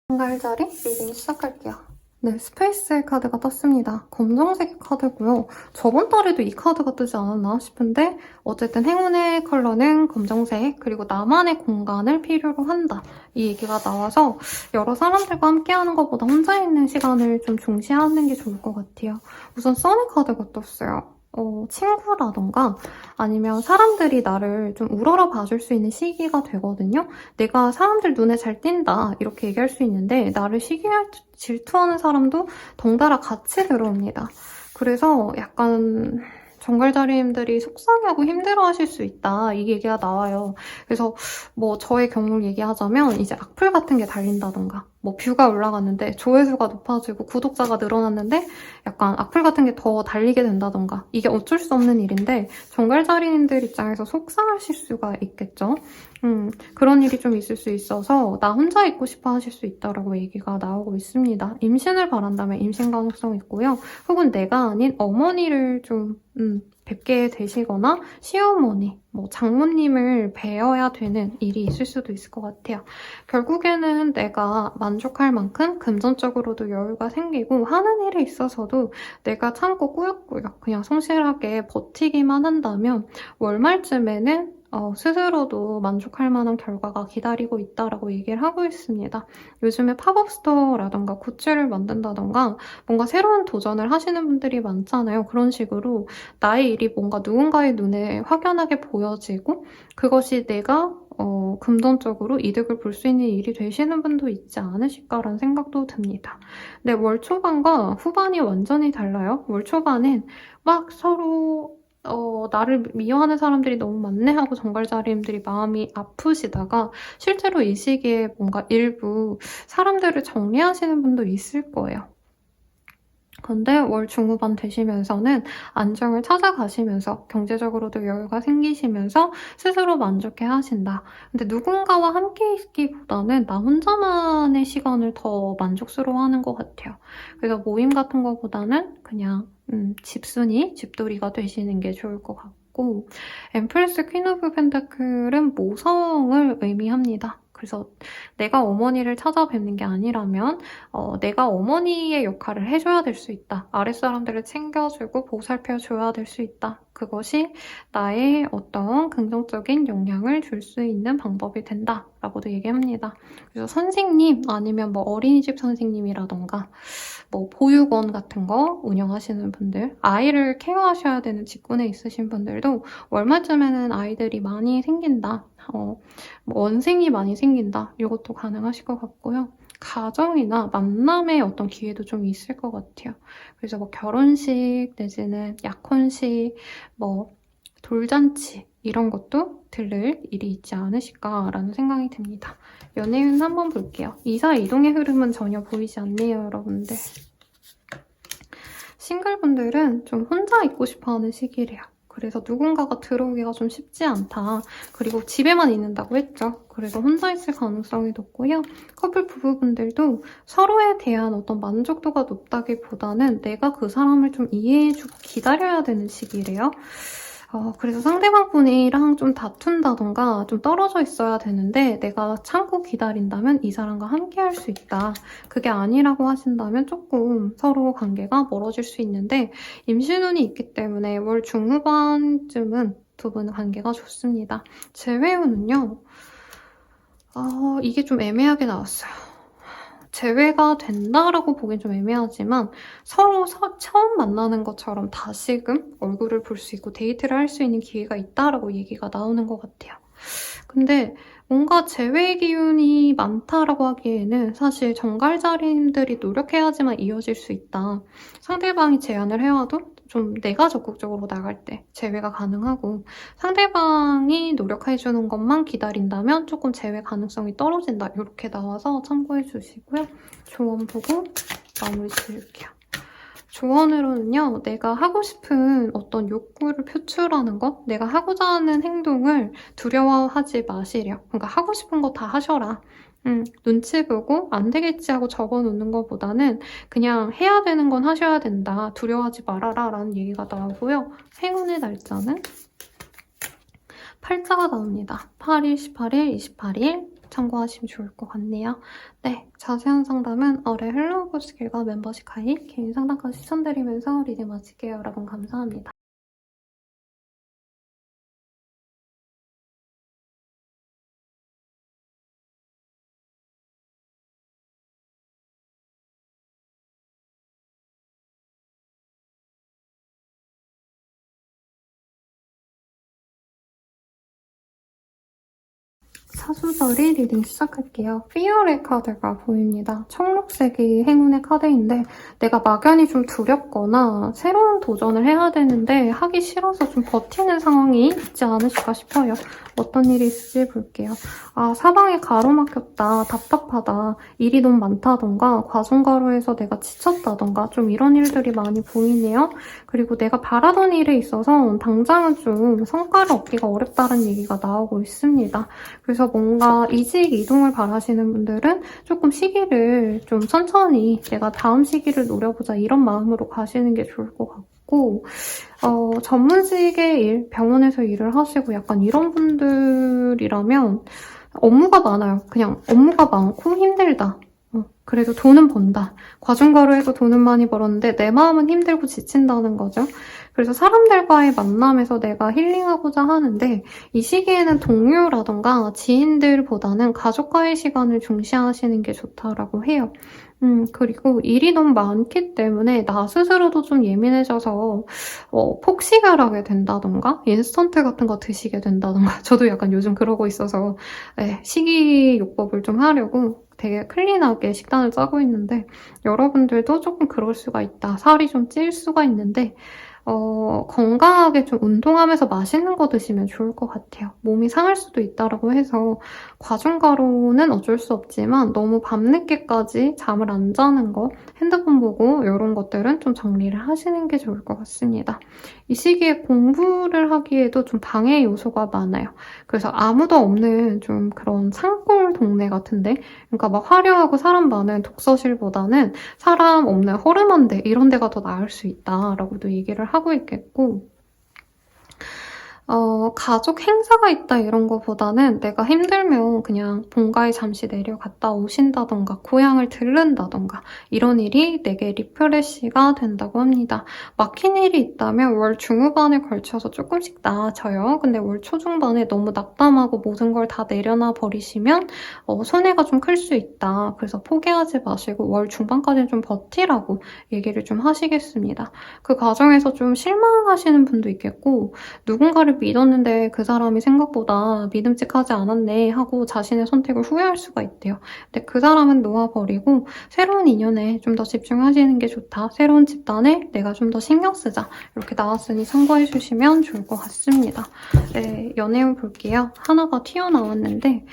한갈자리 리딩 시작할게요. 네, 스페이스의 카드가 떴습니다. 검정색 카드고요. 저번 달에도 이 카드가 뜨지 않았나 싶은데 어쨌든 행운의 컬러는 검정색, 그리고 나만의 공간을 필요로 한다. 이 얘기가 나와서 여러 사람들과 함께하는 것보다 혼자 있는 시간을 좀 중시하는 게 좋을 것 같아요. 우선 써니 카드가 떴어요. 친구라던가 아니면 사람들이 나를 좀 우러러 봐줄 수 있는 시기가 되거든요. 내가 사람들 눈에 잘 띈다 이렇게 얘기할 수 있는데 나를 질투하는 사람도 덩달아 같이 들어옵니다. 그래서 약간 정갈자리님들이 속상해하고 힘들어하실 수 있다 이 얘기가 나와요. 그래서 뭐 저의 경우를 얘기하자면 이제 악플 같은 게 달린다던가 뭐 뷰가 올라갔는데 조회수가 높아지고 구독자가 늘어났는데 약간 악플 같은 게 더 달리게 된다던가 이게 어쩔 수 없는 일인데 정갈자리님들 입장에서 속상하실 수가 있겠죠. 그런 일이 좀 있을 수 있어서 나 혼자 있고 싶어 하실 수 있다라고 얘기가 나오고 있습니다. 임신을 바란다면 임신 가능성 있고요. 혹은 내가 아닌 어머니를 좀 뵙게 되시거나 시어머니, 뭐 장모님을 뵈어야 되는 일이 있을 수도 있을 것 같아요. 결국에는 내가 만족할 만큼 금전적으로도 여유가 생기고 하는 일에 있어서도 내가 참고 꾸역꾸역 그냥 성실하게 버티기만 한다면 월말쯤에는 스스로도 만족할 만한 결과가 기다리고 있다라고 얘기를 하고 있습니다. 요즘에 팝업 스토어라던가 굿즈를 만든다던가 뭔가 새로운 도전을 하시는 분들이 많잖아요. 그런 식으로 나의 일이 뭔가 누군가의 눈에 확연하게 보여지고 그것이 내가 금전적으로 이득을 볼 수 있는 일이 되시는 분도 있지 않으실까라는 생각도 듭니다. 근데 월 초반과 후반이 완전히 달라요. 월 초반은 막 서로 나를 미워하는 사람들이 너무 많네 하고 정갈자리님들이 마음이 아프시다가 실제로 이 시기에 뭔가 일부 사람들을 정리하시는 분도 있을 거예요. 근데 월 중후반 되시면서는 안정을 찾아가시면서 경제적으로도 여유가 생기시면서 스스로 만족해 하신다. 근데 누군가와 함께 있기보다는 나 혼자만의 시간을 더 만족스러워하는 것 같아요. 그래서 모임 같은 거보다는 그냥 집순이, 집돌이가 되시는 게 좋을 것 같고 엠프레스 퀸 오브 펜타클은 모성을 의미합니다. 그래서 내가 어머니를 찾아뵙는 게 아니라면 내가 어머니의 역할을 해줘야 될 수 있다. 아랫사람들을 챙겨주고 보살펴줘야 될 수 있다. 그것이 나의 어떤 긍정적인 영향을 줄 수 있는 방법이 된다라고도 얘기합니다. 그래서 선생님 아니면 뭐 어린이집 선생님이라던가 뭐 보육원 같은 거 운영하시는 분들, 아이를 케어하셔야 되는 직군에 있으신 분들도 월말쯤에는 아이들이 많이 생긴다. 뭐 원생이 많이 생긴다. 이것도 가능하실 것 같고요. 가정이나 만남의 어떤 기회도 좀 있을 것 같아요. 그래서 뭐 결혼식 내지는 약혼식, 뭐 돌잔치 이런 것도 들를 일이 있지 않으실까라는 생각이 듭니다. 연애운 한번 볼게요. 이사 이동의 흐름은 전혀 보이지 않네요, 여러분들. 싱글분들은 좀 혼자 있고 싶어하는 시기래요. 그래서 누군가가 들어오기가 좀 쉽지 않다. 그리고 집에만 있는다고 했죠. 그래서 혼자 있을 가능성이 높고요. 커플 부부분들도 서로에 대한 어떤 만족도가 높다기보다는 내가 그 사람을 좀 이해해주고 기다려야 되는 시기래요. 그래서 상대방 분이랑 좀 다툰다던가 좀 떨어져 있어야 되는데 내가 참고 기다린다면 이 사람과 함께 할 수 있다. 그게 아니라고 하신다면 조금 서로 관계가 멀어질 수 있는데 임신운이 있기 때문에 월 중후반쯤은 두 분 관계가 좋습니다. 재회운은요. 이게 좀 애매하게 나왔어요. 재회가 된다라고 보긴 좀 애매하지만 서로 처음 만나는 것처럼 다시금 얼굴을 볼 수 있고 데이트를 할 수 있는 기회가 있다라고 얘기가 나오는 것 같아요. 근데 뭔가 재회 기운이 많다라고 하기에는 사실 정갈자리님들이 노력해야지만 이어질 수 있다. 상대방이 제안을 해와도 좀 내가 적극적으로 나갈 때 재회가 가능하고 상대방이 노력해주는 것만 기다린다면 조금 재회 가능성이 떨어진다. 이렇게 나와서 참고해 주시고요. 조언 보고 마무리 지을게요. 조언으로는요, 내가 하고 싶은 어떤 욕구를 표출하는 것, 내가 하고자 하는 행동을 두려워하지 마시려. 그러니까 하고 싶은 거 다 하셔라. 눈치 보고 안 되겠지 하고 적어놓는 것보다는 그냥 해야 되는 건 하셔야 된다. 두려워하지 말아라 라는 얘기가 나오고요. 행운의 날짜는 팔자가 나옵니다. 8일, 18일, 28일 참고하시면 좋을 것 같네요. 네, 자세한 상담은 아래 헬로우보스 길과 멤버십 가입, 개인 상담까지 추천드리면서 리딩 마칠게요. 여러분 감사합니다. 사수절이 리딩 시작할게요. 피어의 카드가 보입니다. 청록색이 행운의 카드인데 내가 막연히 좀 두렵거나 새로운 도전을 해야 되는데 하기 싫어서 좀 버티는 상황이 있지 않으실까 싶어요. 어떤 일이 있을지 볼게요. 사방에 가로막혔다, 답답하다, 일이 너무 많다던가 과중가로해서 내가 지쳤다던가 좀 이런 일들이 많이 보이네요. 그리고 내가 바라던 일에 있어서 당장은 좀 성과를 얻기가 어렵다는 얘기가 나오고 있습니다. 그래서 뭔가 이직 이동을 바라시는 분들은 조금 시기를 좀 천천히 내가 다음 시기를 노려보자 이런 마음으로 가시는 게 좋을 것 같고 전문직의 일, 병원에서 일을 하시고 약간 이런 분들이라면 업무가 많아요. 그냥 업무가 많고 힘들다. 그래도 돈은 번다. 과중가로 해도 돈은 많이 벌었는데 내 마음은 힘들고 지친다는 거죠. 그래서 사람들과의 만남에서 내가 힐링하고자 하는데 이 시기에는 동료라던가 지인들보다는 가족과의 시간을 중시하시는 게 좋다라고 해요. 그리고 일이 너무 많기 때문에 나 스스로도 좀 예민해져서 폭식을 하게 된다던가 인스턴트 같은 거 드시게 된다던가 저도 약간 요즘 그러고 있어서 식이요법을 좀 하려고 되게 클린하게 식단을 짜고 있는데 여러분들도 조금 그럴 수가 있다. 살이 좀 찔 수가 있는데 건강하게 좀 운동하면서 맛있는 거 드시면 좋을 것 같아요. 몸이 상할 수도 있다고 해서 과중가로는 어쩔 수 없지만 너무 밤늦게까지 잠을 안 자는 거, 핸드폰 보고 이런 것들은 좀 정리를 하시는 게 좋을 것 같습니다. 이 시기에 공부를 하기에도 좀 방해 요소가 많아요. 그래서 아무도 없는 좀 그런 산골 동네 같은데 그러니까 막 화려하고 사람 많은 독서실보다는 사람 없는 허름한 데 이런 데가 더 나을 수 있다라고도 얘기를 하고 있겠고 가족 행사가 있다 이런 거보다는 내가 힘들면 그냥 본가에 잠시 내려갔다 오신다던가 고향을 들른다던가 이런 일이 내게 리프레시가 된다고 합니다. 막힌 일이 있다면 월 중후반에 걸쳐서 조금씩 나아져요. 근데 월 초중반에 너무 낙담하고 모든 걸 다 내려놔 버리시면 손해가 좀 클 수 있다. 그래서 포기하지 마시고 월 중반까지는 좀 버티라고 얘기를 좀 하시겠습니다. 그 과정에서 좀 실망하시는 분도 있겠고 누군가를 믿었는데 그 사람이 생각보다 믿음직하지 않았네 하고 자신의 선택을 후회할 수가 있대요. 근데 그 사람은 놓아버리고 새로운 인연에 좀 더 집중하시는 게 좋다. 새로운 집단에 내가 좀 더 신경 쓰자. 이렇게 나왔으니 참고해주시면 좋을 것 같습니다. 네, 연애운 볼게요. 하나가 튀어나왔는데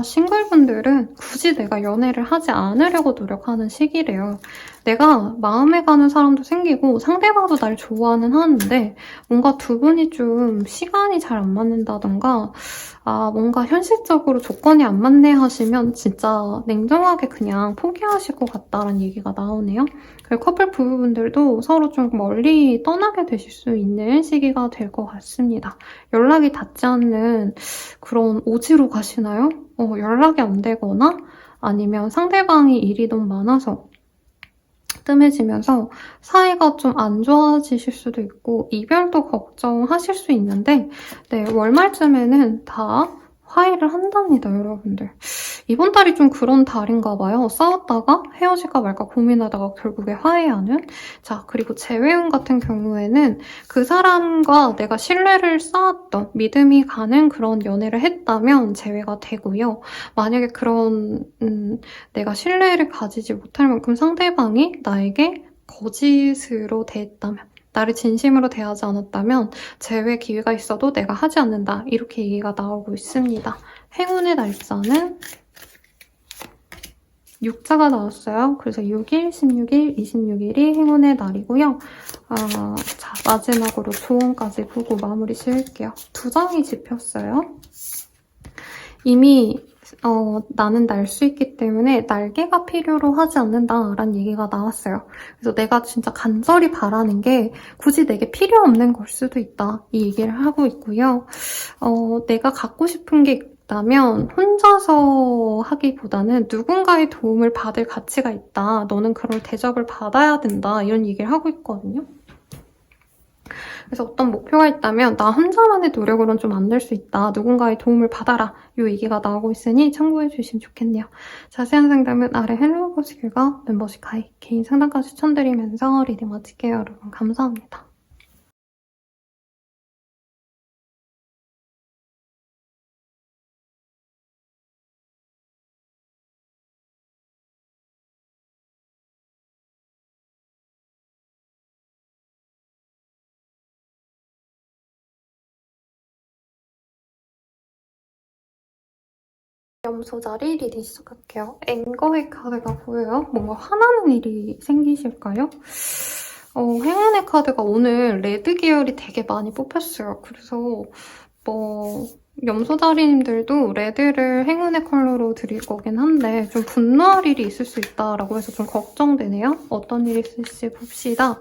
싱글분들은 굳이 내가 연애를 하지 않으려고 노력하는 시기래요. 내가 마음에 가는 사람도 생기고 상대방도 날 좋아는 하는데 뭔가 두 분이 좀 시간이 잘 안 맞는다던가 뭔가 현실적으로 조건이 안 맞네 하시면 진짜 냉정하게 그냥 포기하실 것 같다라는 얘기가 나오네요. 그리고 커플 부부분들도 서로 좀 멀리 떠나게 되실 수 있는 시기가 될 것 같습니다. 연락이 닿지 않는 그런 오지로 가시나요? 연락이 안 되거나 아니면 상대방이 일이 너무 많아서 뜸해지면서 사이가 좀 안 좋아지실 수도 있고 이별도 걱정하실 수 있는데 네, 월말쯤에는 다 화해를 한답니다, 여러분들. 이번 달이 좀 그런 달인가 봐요. 싸웠다가 헤어질까 말까 고민하다가 결국에 화해하는. 자, 그리고 재회운 같은 경우에는 그 사람과 내가 신뢰를 쌓았던 믿음이 가는 그런 연애를 했다면 재회가 되고요. 만약에 그런 내가 신뢰를 가지지 못할 만큼 상대방이 나에게 거짓으로 대했다면 나를 진심으로 대하지 않았다면 재회 기회가 있어도 내가 하지 않는다. 이렇게 얘기가 나오고 있습니다. 행운의 날짜는 6자가 나왔어요. 그래서 6일, 16일, 26일이 행운의 날이고요. 자, 마지막으로 조언까지 보고 마무리 지을게요. 2장이 집혔어요. 이미 나는 날 수 있기 때문에 날개가 필요로 하지 않는다라는 얘기가 나왔어요. 그래서 내가 진짜 간절히 바라는 게 굳이 내게 필요 없는 걸 수도 있다. 이 얘기를 하고 있고요. 내가 갖고 싶은 게 있다면 혼자서 하기보다는 누군가의 도움을 받을 가치가 있다. 너는 그런 대접을 받아야 된다. 이런 얘기를 하고 있거든요. 그래서 어떤 목표가 있다면 나 혼자만의 노력으로는 좀 안 될 수 있다. 누군가의 도움을 받아라. 이 얘기가 나오고 있으니 참고해 주시면 좋겠네요. 자세한 상담은 아래 헬로우 보시길과 멤버십 가입, 개인 상담까지 추천드리면서 리딩 마칠게요. 여러분 감사합니다. 염소 자리 리딩 시작할게요. 앵거의 카드가 보여요. 뭔가 화나는 일이 생기실까요? 행운의 카드가 오늘 레드 계열이 되게 많이 뽑혔어요. 그래서 염소다리님들도 레드를 행운의 컬러로 드릴 거긴 한데 좀 분노할 일이 있을 수 있다라고 해서 좀 걱정되네요. 어떤 일이 있을지 봅시다.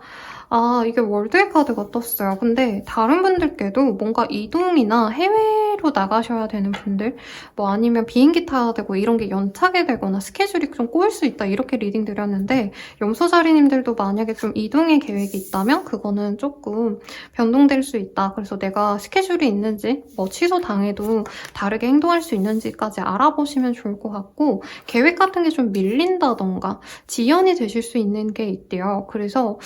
이게 월드의 카드가 떴어요. 근데 다른 분들께도 뭔가 이동이나 해외로 나가셔야 되는 분들 아니면 비행기 타야 되고 이런 게 연착이 되거나 스케줄이 좀 꼬일 수 있다 이렇게 리딩 드렸는데 염소자리님들도 만약에 좀 이동의 계획이 있다면 그거는 조금 변동될 수 있다. 그래서 내가 스케줄이 있는지 취소당해도 다르게 행동할 수 있는지까지 알아보시면 좋을 것 같고 계획 같은 게 좀 밀린다던가 지연이 되실 수 있는 게 있대요. 그래서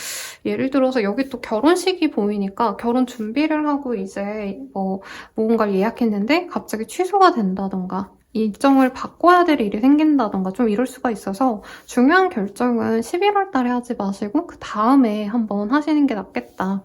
예를 들어서 여기 또 결혼식이 보이니까 결혼 준비를 하고 이제 무언가를 예약했는데 갑자기 취소가 된다던가 일정을 바꿔야 될 일이 생긴다던가 좀 이럴 수가 있어서 중요한 결정은 11월 달에 하지 마시고 그 다음에 한번 하시는 게 낫겠다.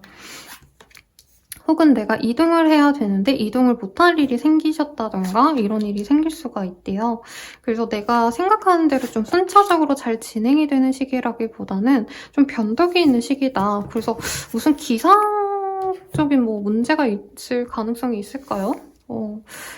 혹은 내가 이동을 해야 되는데 이동을 못할 일이 생기셨다던가 이런 일이 생길 수가 있대요. 그래서 내가 생각하는 대로 좀 순차적으로 잘 진행이 되는 시기라기보다는 좀 변덕이 있는 시기다. 그래서 무슨 기상적인 문제가 있을 가능성이 있을까요?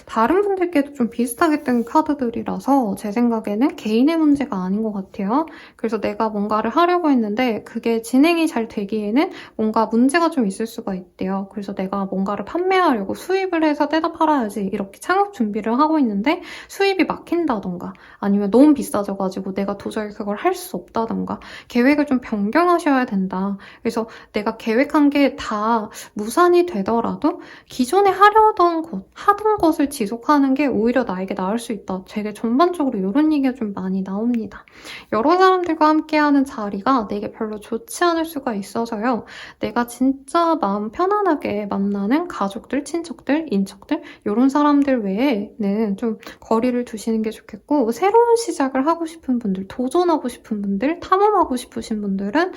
다른 분들께도 좀 비슷하게 뜬 카드들이라서 제 생각에는 개인의 문제가 아닌 것 같아요. 그래서 내가 뭔가를 하려고 했는데 그게 진행이 잘 되기에는 뭔가 문제가 좀 있을 수가 있대요. 그래서 내가 뭔가를 판매하려고 수입을 해서 떼다 팔아야지 이렇게 창업 준비를 하고 있는데 수입이 막힌다던가 아니면 너무 비싸져가지고 내가 도저히 그걸 할 수 없다던가 계획을 좀 변경하셔야 된다. 그래서 내가 계획한 게 다 무산이 되더라도 기존에 하던 것을 지속하는 게 오히려 나에게 나을 수 있다. 되게 전반적으로 이런 얘기가 좀 많이 나옵니다. 여러 사람들과 함께하는 자리가 내게 별로 좋지 않을 수가 있어서요. 내가 진짜 마음 편안하게 만나는 가족들, 친척들, 인척들 이런 사람들 외에는 좀 거리를 두시는 게 좋겠고 새로운 시작을 하고 싶은 분들, 도전하고 싶은 분들, 탐험하고 싶으신 분들은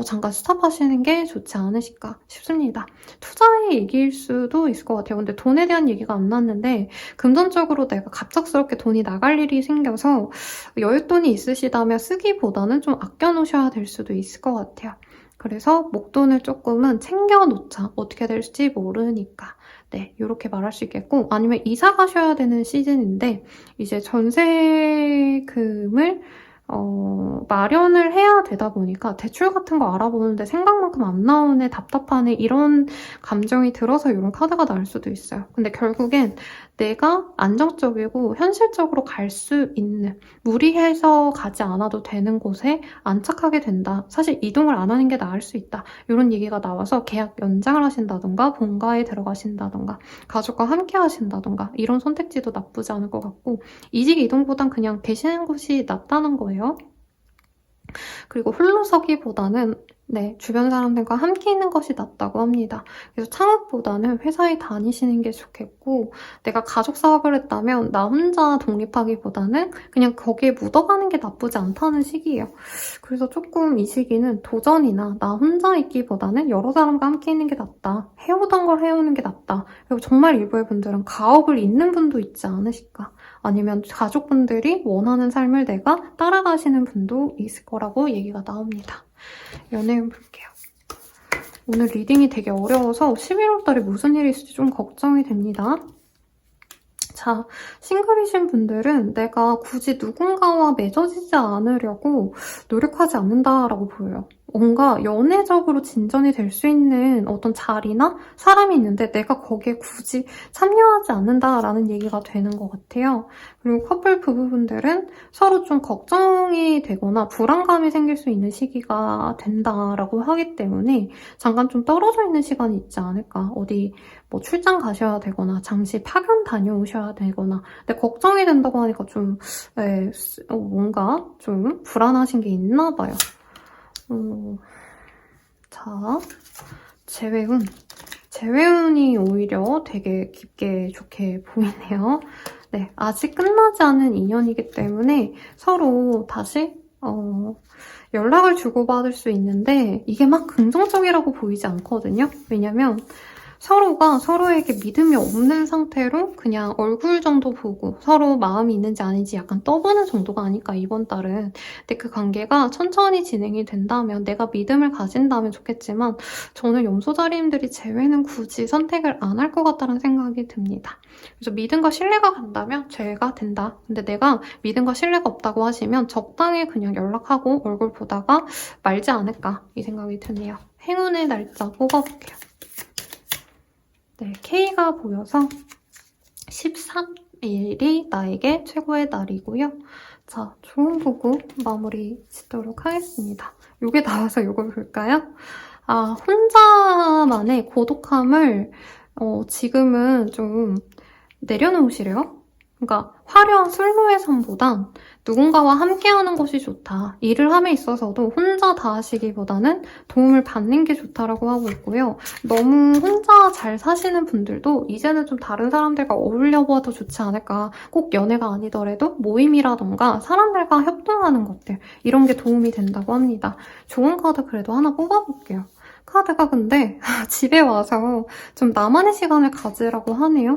잠깐 스탑하시는 게 좋지 않으실까 싶습니다. 투자의 얘기일 수도 있을 것 같아요. 근데 돈에 대한 얘기가 얘기가 안 났는데 금전적으로 내가 갑작스럽게 돈이 나갈 일이 생겨서 여윳돈이 있으시다면 쓰기보다는 좀 아껴놓으셔야 될 수도 있을 것 같아요. 그래서 목돈을 조금은 챙겨놓자. 어떻게 될지 모르니까. 네, 이렇게 말할 수 있겠고, 아니면 이사 가셔야 되는 시즌인데 이제 전세금을 마련을 해야 되다 보니까 대출 같은 거 알아보는데 생각만큼 안 나오네, 답답하네, 이런 감정이 들어서 이런 카드가 나올 수도 있어요. 근데 결국엔 내가 안정적이고 현실적으로 갈 수 있는, 무리해서 가지 않아도 되는 곳에 안착하게 된다. 사실 이동을 안 하는 게 나을 수 있다. 이런 얘기가 나와서 계약 연장을 하신다던가 본가에 들어가신다던가 가족과 함께 하신다던가 이런 선택지도 나쁘지 않을 것 같고, 이직 이동보단 그냥 계시는 곳이 낫다는 거예요. 그리고 홀로 서기보다는 주변 사람들과 함께 있는 것이 낫다고 합니다. 그래서 창업보다는 회사에 다니시는 게 좋겠고, 내가 가족 사업을 했다면 나 혼자 독립하기보다는 그냥 거기에 묻어가는 게 나쁘지 않다는 시기예요. 그래서 조금 이 시기는 도전이나 나 혼자 있기보다는 여러 사람과 함께 있는 게 낫다. 해오던 걸 해오는 게 낫다. 그리고 정말 일부의 분들은 가업을 잇는 분도 있지 않으실까. 아니면 가족분들이 원하는 삶을 내가 따라가시는 분도 있을 거라고 얘기가 나옵니다. 연애운 볼게요. 오늘 리딩이 되게 어려워서 11월 달에 무슨 일이 있을지 좀 걱정이 됩니다. 자, 싱글이신 분들은 내가 굳이 누군가와 맺어지지 않으려고 노력하지 않는다라고 보여요. 뭔가 연애적으로 진전이 될 수 있는 어떤 자리나 사람이 있는데 내가 거기에 굳이 참여하지 않는다라는 얘기가 되는 것 같아요. 그리고 커플 부부분들은 서로 좀 걱정이 되거나 불안감이 생길 수 있는 시기가 된다라고 하기 때문에 잠깐 좀 떨어져 있는 시간이 있지 않을까. 어디 뭐 출장 가셔야 되거나 잠시 파견 다녀오셔야 되거나. 근데 걱정이 된다고 하니까 좀 뭔가 좀 불안하신 게 있나 봐요. 자, 재회운. 재회운이 오히려 되게 깊게 좋게 보이네요. 네, 아직 끝나지 않은 인연이기 때문에 서로 다시 연락을 주고받을 수 있는데 이게 막 긍정적이라고 보이지 않거든요. 왜냐면 서로가 서로에게 믿음이 없는 상태로 그냥 얼굴 정도 보고 서로 마음이 있는지 아닌지 약간 떠보는 정도가 아닐까, 이번 달은. 근데 그 관계가 천천히 진행이 된다면, 내가 믿음을 가진다면 좋겠지만 저는 염소자리님들이 재회는 굳이 선택을 안 할 것 같다는 생각이 듭니다. 그래서 믿음과 신뢰가 간다면 재회가 된다. 근데 내가 믿음과 신뢰가 없다고 하시면 적당히 그냥 연락하고 얼굴 보다가 말지 않을까, 이 생각이 드네요. 행운의 날짜 뽑아볼게요. 네, K가 보여서 13일이 나에게 최고의 날이고요. 자, 좋은 보고 마무리 짓도록 하겠습니다. 이게 나와서 이걸 볼까요? 아, 혼자만의 고독함을 지금은 좀 내려놓으시래요. 그러니까 화려한 술로의 삶보단 누군가와 함께하는 것이 좋다. 일을 함에 있어서도 혼자 다 하시기보다는 도움을 받는 게 좋다라고 하고 있고요. 너무 혼자 잘 사시는 분들도 이제는 좀 다른 사람들과 어울려봐도 좋지 않을까. 꼭 연애가 아니더라도 모임이라던가 사람들과 협동하는 것들, 이런 게 도움이 된다고 합니다. 좋은 카드 그래도 하나 뽑아볼게요. 카드가 근데 집에 와서 좀 나만의 시간을 가지라고 하네요.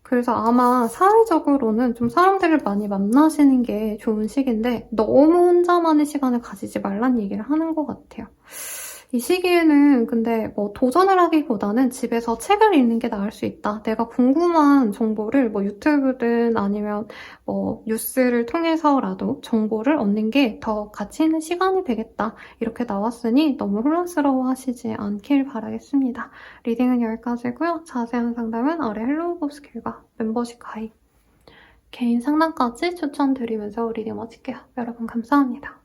그래서 아마 사회적으로는 좀 사람들을 많이 만나시는 게 좋은 시기인데 너무 혼자만의 시간을 가지지 말란 얘기를 하는 것 같아요. 이 시기에는 근데 뭐 도전을 하기보다는 집에서 책을 읽는 게 나을 수 있다. 내가 궁금한 정보를 뭐 유튜브든 아니면 뭐 뉴스를 통해서라도 정보를 얻는 게 더 가치 있는 시간이 되겠다. 이렇게 나왔으니 너무 혼란스러워 하시지 않길 바라겠습니다. 리딩은 여기까지고요. 자세한 상담은 아래 헬로우버스킬과 멤버십 가입, 개인 상담까지 추천드리면서 리딩 마칠게요. 여러분 감사합니다.